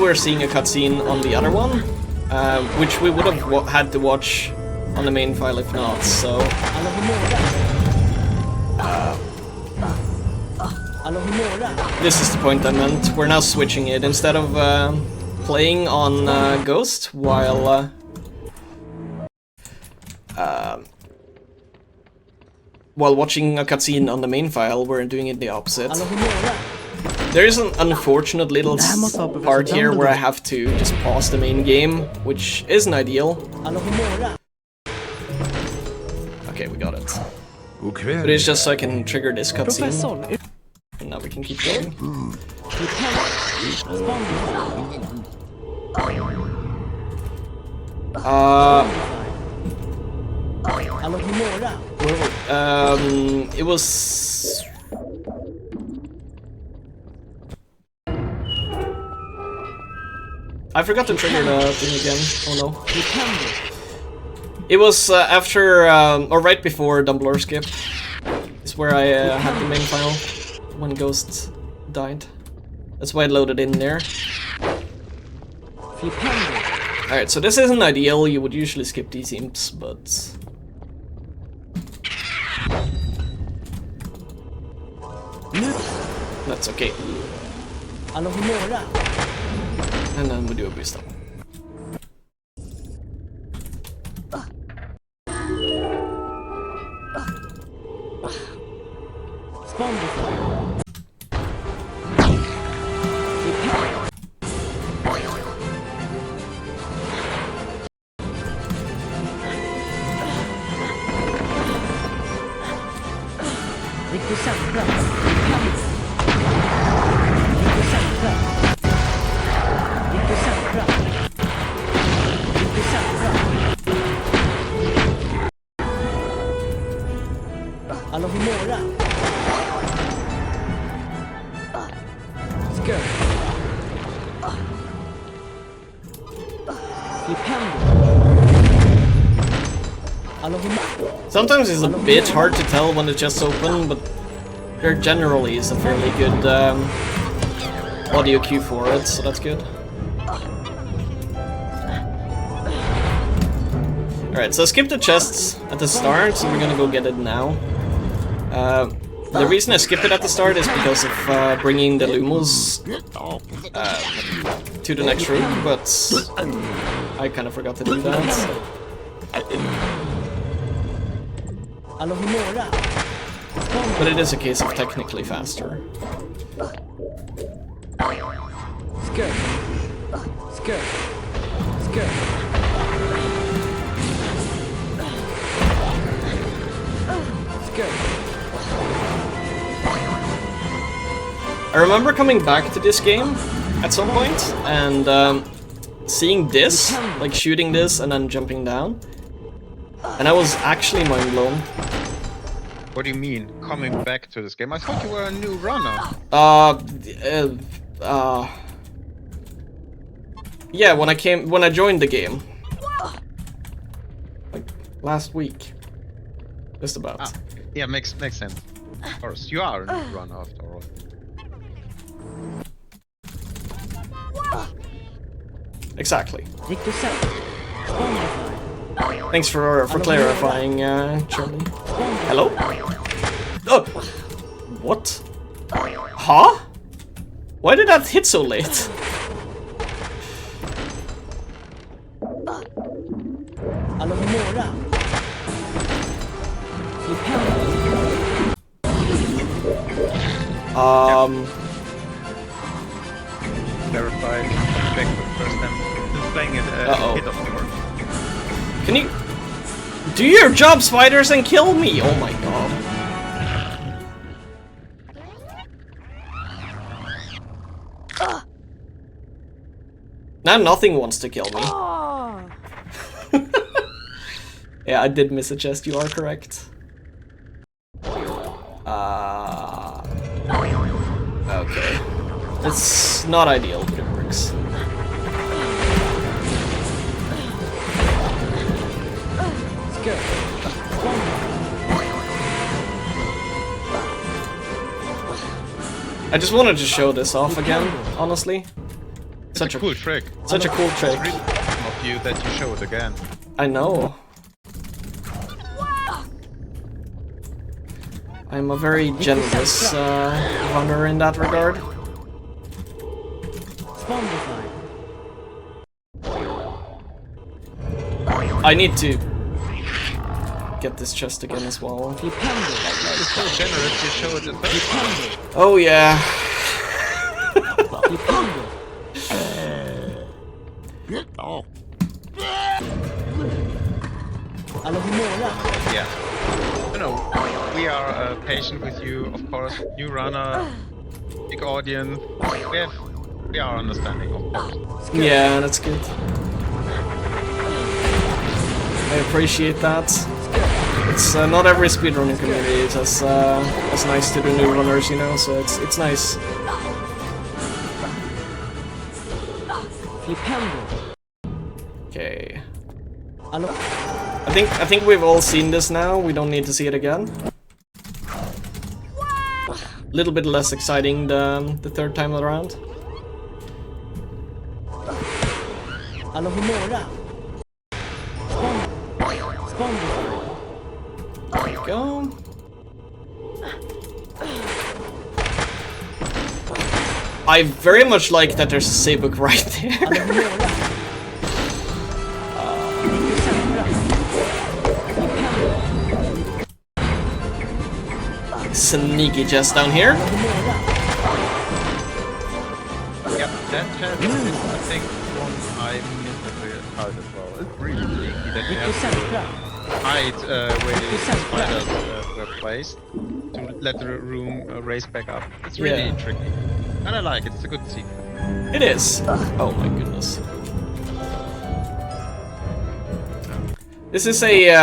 we're seeing a cutscene on the other one. Which we would have had to watch on the main file if not, so... This is the point I meant. We're now switching it. Instead of playing on Ghost while watching a cutscene on the main file, we're doing it the opposite. There is an unfortunate little part here where I have to just pause the main game, which isn't ideal. Okay, we got it. But it's just so I can trigger this cutscene. And now we can keep going. It was... I forgot to trigger the thing again. Oh no. It was after, or right before Dumbledore skip. It's where I had the main file when Ghost died. That's why I loaded in there. Alright, so this isn't ideal. You would usually skip these imps, but... That's okay. And then we do a boost up. Sometimes it's a bit hard to tell when the chest's open, but there generally is a fairly good audio cue for it, so that's good. Alright, so skip the chests at the start, so we're gonna go get it now. The reason I skip it at the start is because of bringing the Lumos to the next room, but I kind of forgot to do that. So. But it is a case of technically faster. I remember coming back to this game at some point and seeing this, like shooting this and then jumping down. And I was actually mind blown. What do you mean, coming back to this game? I thought you were a new runner. Yeah, when I joined the game. Like last week. Just about. Ah, yeah, makes sense. Of course, you are a new runner after all. Exactly. Thanks for clarifying, Charlie. Hello? Oh! What? Huh? Why did that hit so late? Verified. Back for the first time. Just playing it hit off the board. Can you do your job, spiders, and kill me? Oh my god. Now nothing wants to kill me. Yeah, I did miss a chest, you are correct. Okay. It's not ideal, but it works. I just wanted to show this off again, honestly. Such a cool trick. Such a cool trick. It's really awesome of you that you show it again. I know. I'm a very generous runner in that regard. Spondify. I need to get this chest again as well. Flipendo. It's so generous you show it the first time. Oh yeah. Flipendo. Alohomora. Yeah. No, we are patient with you, of course. New runner, big audience. We are understanding, of course. Yeah, that's good. I appreciate that. It's not every speedrunning community is as nice to the new runners, you know. So it's nice. Flipendo. Okay. Alo. I think we've all seen this now. We don't need to see it again. A little bit less exciting than the third time around. Alohomora. Spondify. There we go. I very much like that there's a save book right there. Sneaky chest down here. Yeah, that chest is, I think, one I missed at the start as well. It's really sneaky that you have to hide where the spiders were placed to let the room raise back up. It's really tricky. And I like it, it's a good secret. It is. Oh my goodness. This is a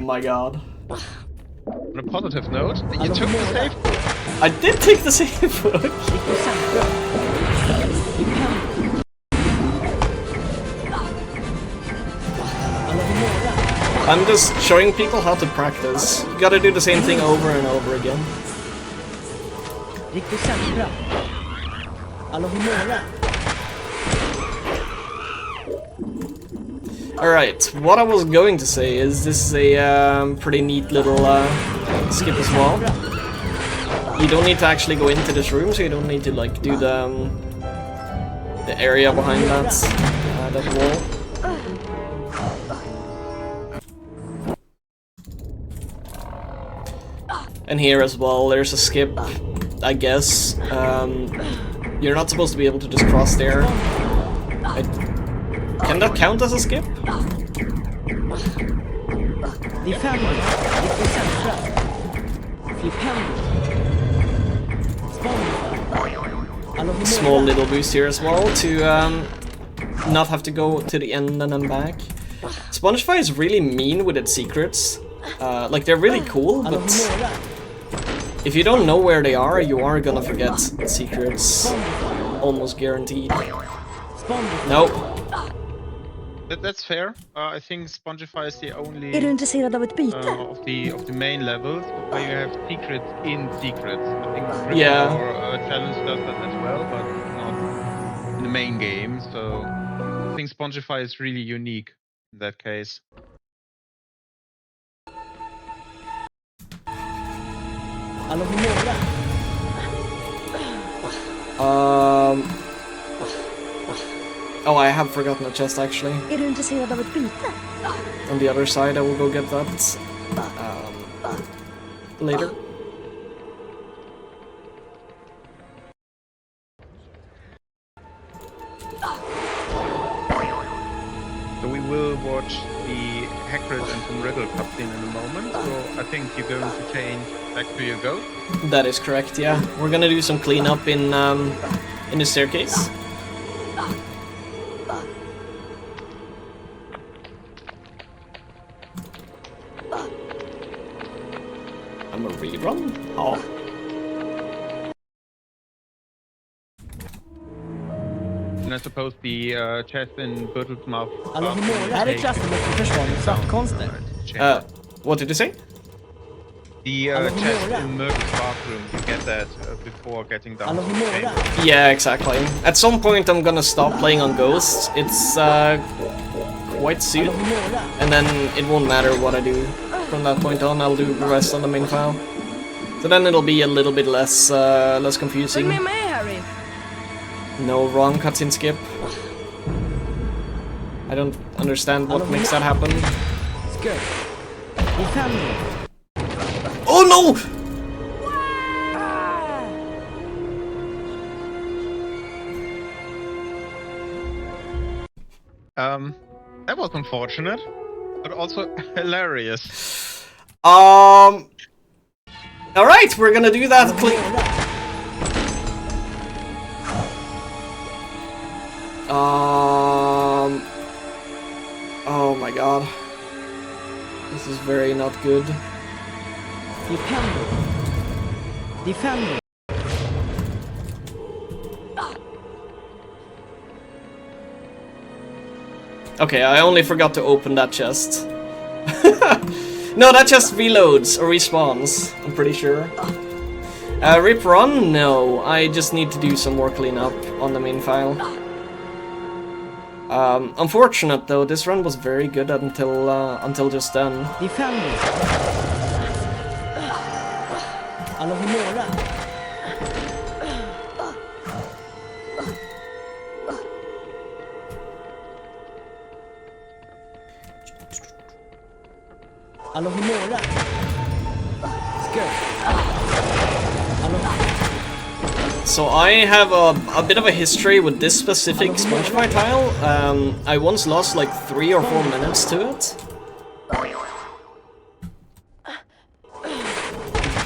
my god. On a positive note, you took the save book. I did take the save book. I'm just showing people how to practice. You gotta do the same thing over and over again. Riktigt centra. Alohomora. Alright, what I was going to say is this is a pretty neat little skip as well. You don't need to actually go into this room, so you don't need to like do the area behind that wall. And here as well, there's a skip, I guess. You're not supposed to be able to just cross there. Can that count as a skip? Small little boost here as well to not have to go to the end and then back. Spongify is really mean with its secrets. Like they're really cool, but if you don't know where they are, you are gonna forget secrets. Almost guaranteed. Nope. That's fair. I think Spongify is the only Är du intresserad av ett byte? of the main levels where you have secrets in secrets. I think Yeah. Challenge does that as well, but not in the main game. So I think Spongify is really unique in that case. Oh, I have forgotten a chest actually. Är du intresserad av ett byte? On the other side, I will go get that later. So we will watch the Hagrid and Tom Riddle cutscene in a moment. So I think you're going to change back to your goat. That is correct. Yeah, we're gonna do some cleanup in the staircase. I'm a rerun. Oh. And I suppose the chest in Bertels's mouth. Här är klassen med försvarets saftkonster. What did you say? The chest in Murder's bathroom, you get that before getting down to the chamber. Yeah, exactly. At some point I'm gonna stop playing on Ghosts. It's quite soon. And then it won't matter what I do from that point on. I'll do the rest on the main file. So then it'll be a little bit less confusing. Följ med mig, Harry. No, wrong cutscene skip. I don't understand what makes that happen. Oh no! That was unfortunate, but also hilarious. All right, we're gonna do that clean. Oh my god. This is very not good. Defender. Okay, I only forgot to open that chest. No, that chest reloads or respawns, I'm pretty sure. Rip run? No, I just need to do some more cleanup on the main file. Unfortunate though, this run was very good until just then. Defender. Alohomora. Alohomora. So I have a bit of a history with this specific Spongify tile. I once lost like 3 or 4 minutes to it.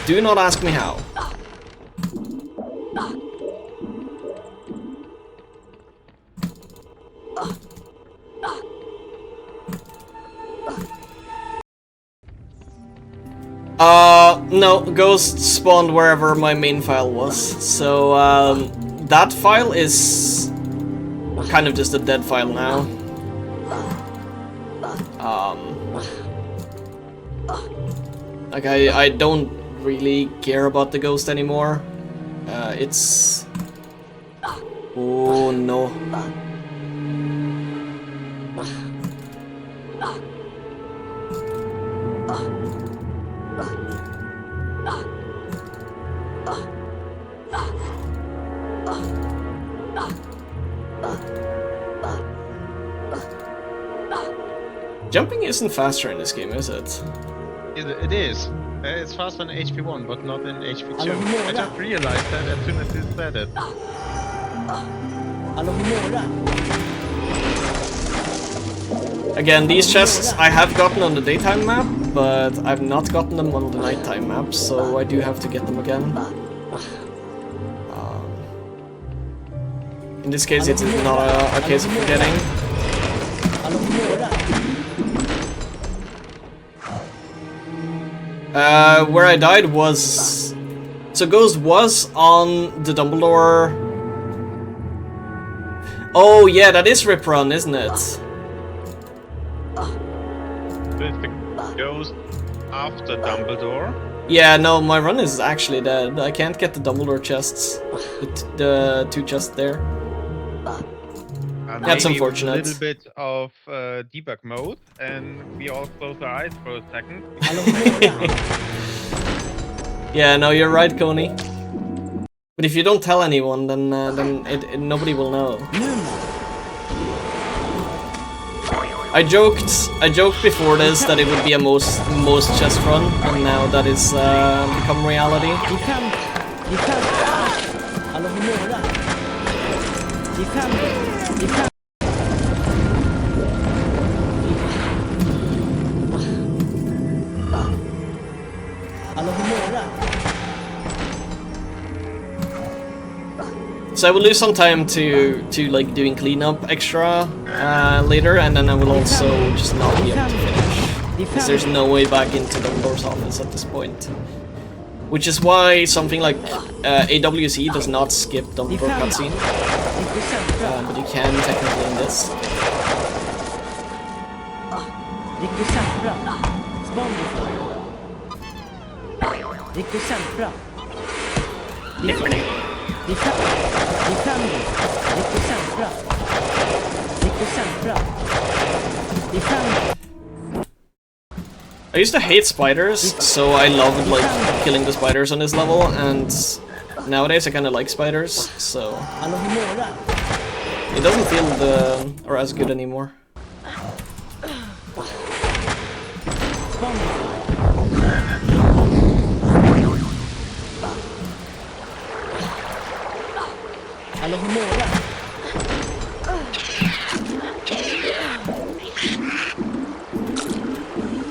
Do not ask me how. No, Ghost spawned wherever my main file was, so that file is kind of just a dead file now. Like I don't really care about the Ghost anymore. It's... Oh no. Jumping isn't faster in this game, is it? It is. It's faster in HP1, but not in HP2. I just realized that as soon as you said it. Again, these chests I have gotten on the daytime map, but I've not gotten them on the nighttime map, so I do have to get them again. In this case, it's not a case of forgetting. Where I died was... So Ghost was on the Dumbledore... Oh yeah, that is Rip Run, isn't it? It's the Ghost after Dumbledore. Yeah, no, my run is actually dead. I can't get the Dumbledore chests. The 2 chests there. That's unfortunate. A little bit of debug mode, and we all close our eyes for a second. Yeah, no, you're right, Coney. But if you don't tell anyone, then nobody will know. I joked before this that it would be a most chest run, and now that is become reality. So I will lose some time to like doing cleanup extra later, and then I will also just not be able to finish, because there's no way back into Dumbledore's office at this point. Which is why something like AWC does not skip Dumbledore cutscene, but you can technically in this. Riktigt centra. Defender. Riktigt centra. Riktigt centra. Defender. I used to hate spiders, so I loved like killing the spiders on this level, and nowadays I kind of like spiders, so it doesn't feel as good anymore.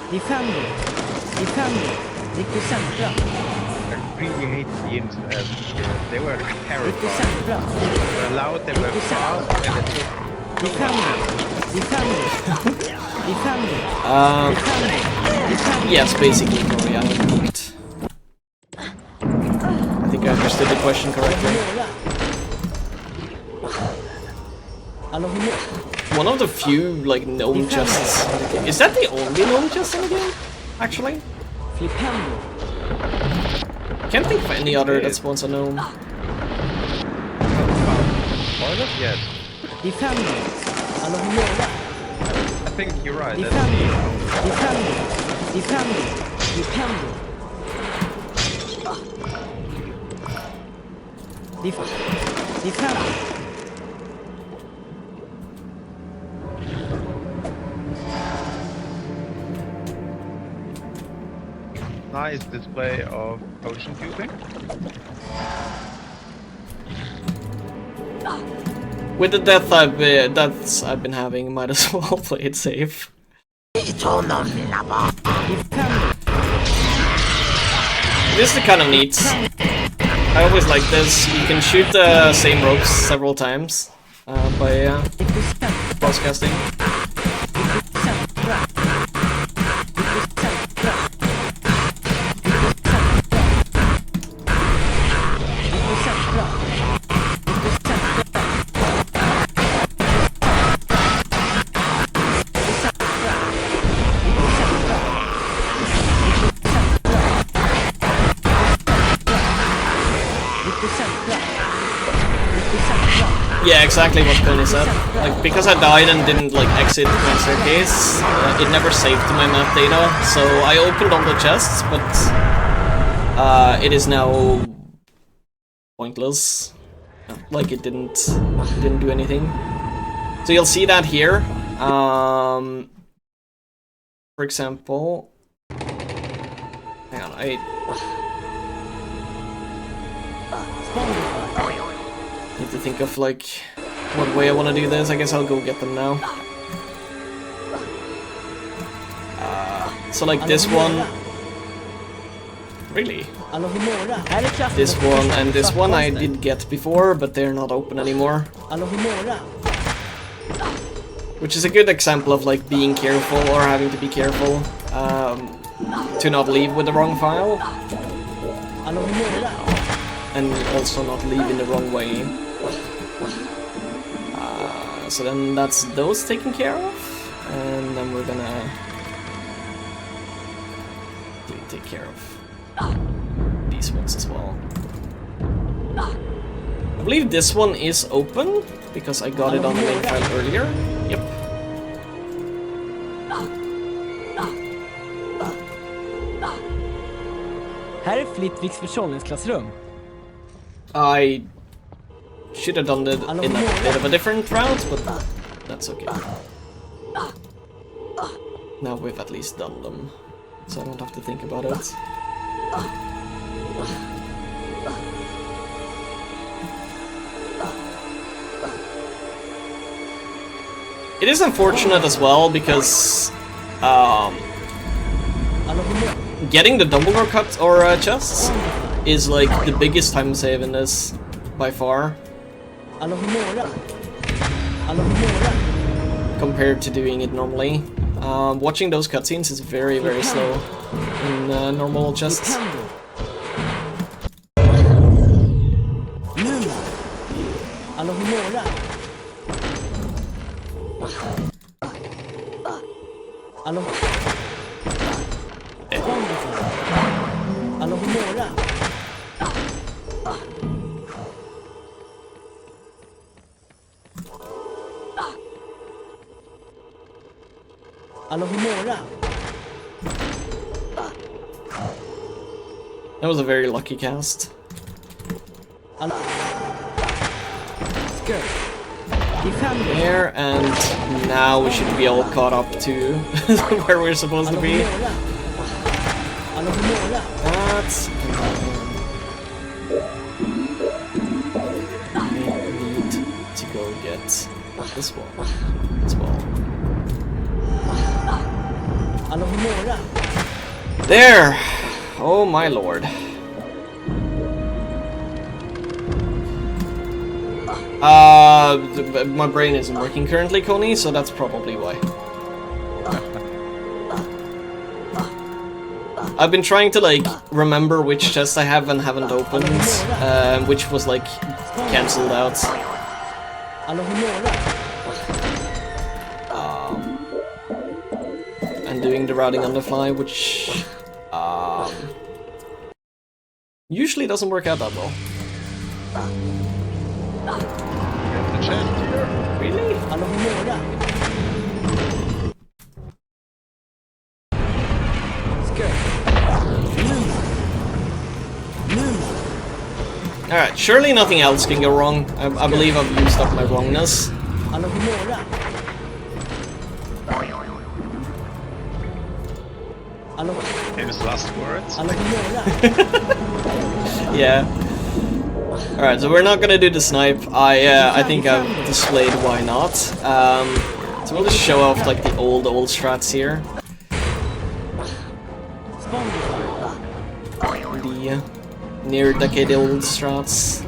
Defender. Riktigt centra. I really hate the games. They were Riktigt terrifying. centra. They were loud, they were fast, and they took Defender. Yes, basically, Korea. I think I understood the question correctly. One of the few, like, gnome chests in the game. Is that the only gnome chest in the game? Actually? Can't think of any other that spawns a gnome. Yes. Defender. I think you're right. Defender. Nice display of potion cubing. With the deaths I've been having, might as well play it safe. This is kind of neat. I always like this. You can shoot the same ropes several times by crosscasting. Yeah, exactly what Connie said. Like, because I died and didn't like exit my staircase, it never saved my map data. So I opened all the chests, but it is now pointless. Like it didn't do anything. So you'll see that here. For example, hang on, need to think of like what way I want to do this. I guess I'll go get them now. So like this one, really? This one and this one I did get before, but they're not open anymore. Which is a good example of like being careful or having to be careful to not leave with the wrong file. And also not leave in the wrong way. So then that's those taken care of, and then we're gonna take care of these ones as well. I believe this one is open because I got it on the main file earlier. Yep. Här är Flitviks förtrollningsklassrum. I should have done it in a bit of a different route, but that's okay. Now we've at least done them, so I don't have to think about it. It is unfortunate as well because getting the Dumbledore cut or chests is like the biggest time save in this by far. Compared to doing it normally. Watching those cutscenes is very, very slow in normal chests. Alohomora. That was a very lucky cast. Skirt. Defender. There, and now we should be all caught up to where we're supposed to be. Alohomora. That's... I need to go get this one as well. Alohomora. There! Oh my lord. My brain isn't working currently, Coney, so that's probably why. I've been trying to, like, remember which chest I have and haven't opened, which was, like, cancelled out. And doing the routing on the fly, which usually doesn't work out that well. Get the chest here. Really? Alright, surely nothing else can go wrong. I believe I've used up my wrongness. Famous last words. Yeah. Alright, so we're not gonna do the snipe. I think I've displayed why not. So we'll just show off like the old strats here. The near decade old strats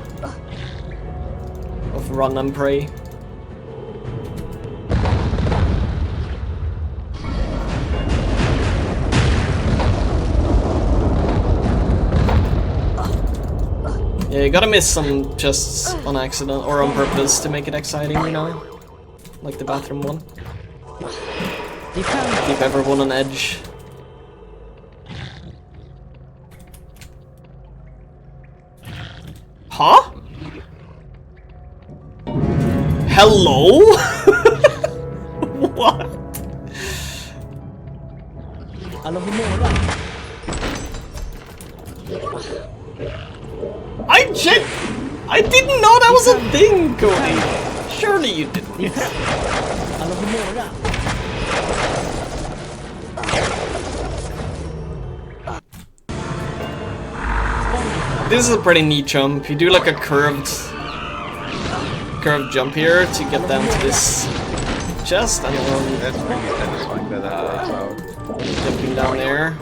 of run and pray. Yeah, you gotta miss some chests on accident or on purpose to make it exciting, you know? Like the bathroom one. Keep everyone on edge. Huh? Hello? What? I didn't know that was a thing, Cody. Surely you didn't. This is a pretty neat jump. You do like a curved jump here to get down to this chest, and then That's really satisfying that works out. jumping down there.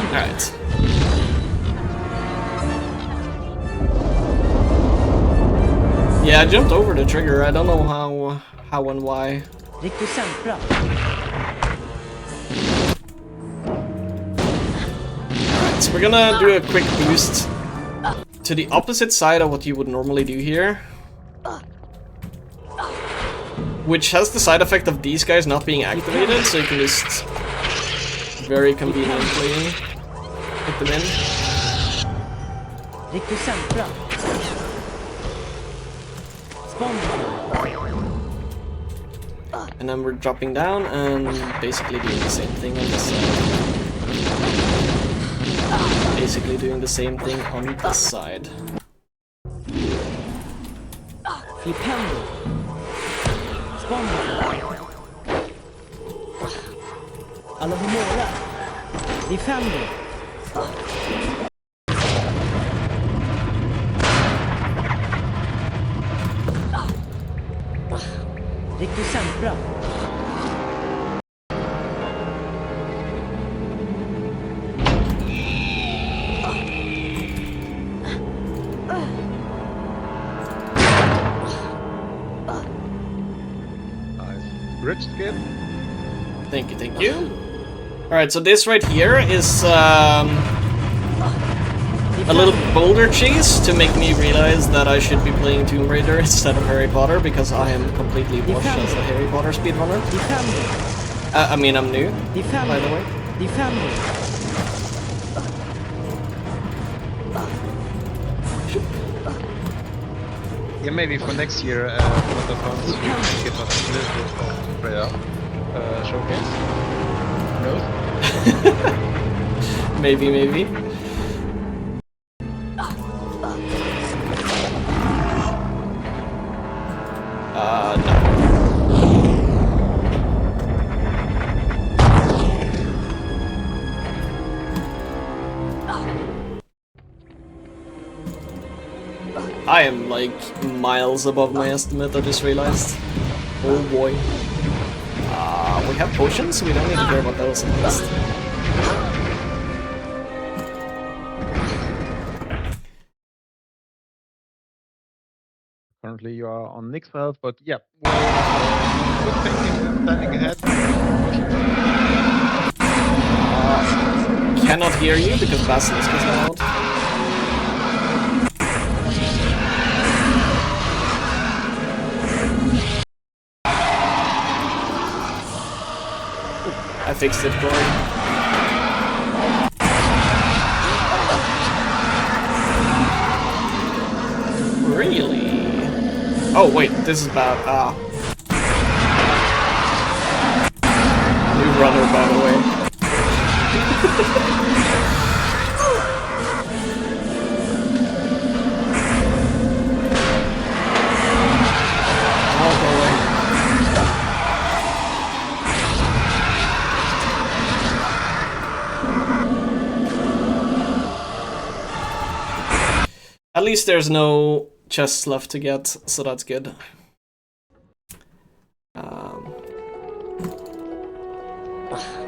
Alright. Yeah, I jumped over the trigger. I don't know how and why. Alright, so we're gonna do a quick boost to the opposite side of what you would normally do here. Which has the side effect of these guys not being activated, so you can just very conveniently hit them in. And then we're dropping down and basically doing the same thing on this side. Basically doing the same thing on this side. Alohomora. Defender. Riktigt centra. Nice. Bridge skip. Thank you, thank you. Alright, so this right here is a little boulder chase to make me realize that I should be playing Tomb Raider instead of Harry Potter, because I am completely washed as a Harry Potter speedrunner. I mean, I'm new, Det är 5 by the way. Det är 5 Yeah, maybe for next year, Potterthon, you can give us a little bit of prayer showcase. Who knows? Maybe. No. I am like miles above my estimate, I just realized. Oh boy. We have potions, so we don't need to care about those at least. Currently, you are on Nick's 12, but yeah, good thinking, planning ahead. Cannot hear you because Basilisk is loud. I fixed it, Corey. Really? Oh wait, this is bad. New runner, by the way. Oh, go away. At least there's no chests left to get, so that's good.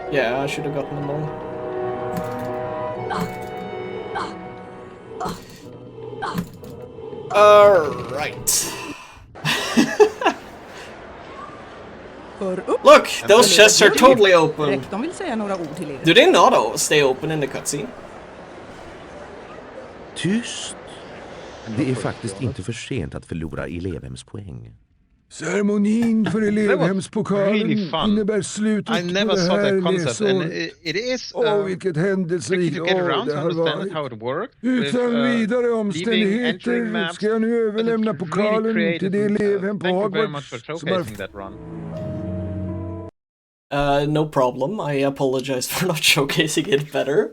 Yeah, I should have gotten them all. Alright. Look, those chests are totally open. Rektorn vill säga några ord till er. Do they not stay open in the cutscene? Tyst! Det är faktiskt inte för sent att förlora elevhemspoäng. Ceremonin för elevhemspokalen really fun. innebär slutet I never på det saw här that concept, and läsåret. it is Vilket tricky händelserikt to get around det to har understand varit. how it works. With, Utan vidare leaving, entering omständigheter maps, ska jag nu but överlämna it's pokalen really till det creative. elevhem på Thank you very much Hogwarts for som har... showcasing that run. No problem. I apologize for not showcasing it better.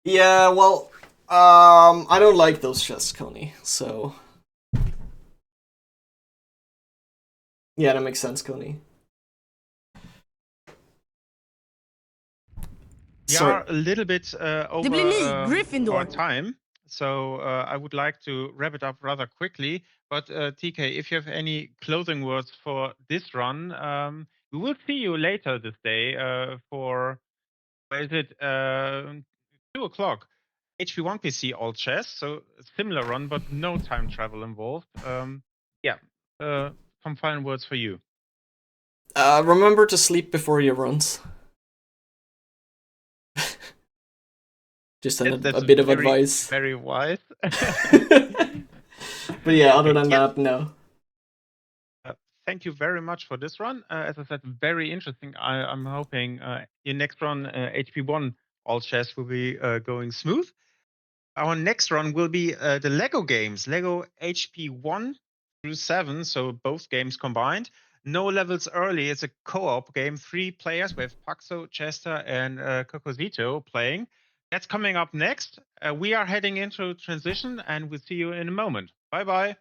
Yeah, well, I don't like those chests, Coney, so... Yeah, that makes sense, Coney. We are a little bit over Gryffindor. our time, so I would like to wrap it up rather quickly. But TK, if you have any closing words for this run, we will see you later this day for, where is it, 2 o'clock. HP1 PC all chess, so a similar run, but no time travel involved. Some final words for you. Remember to sleep before your runs. Just a bit of advice. Very wise. But yeah, other than that, no. Thank you very much for this run. As I said, very interesting. I'm hoping your next run, HP1 all chess, will be going smooth. Our next run will be the Lego games, Lego HP1 through 7, so both games combined. No levels early. It's a co-op game, 3 players. We have Paxo, Chester, and Cocosito playing. That's coming up next. We are heading into transition, and we'll see you in a moment. Bye-bye.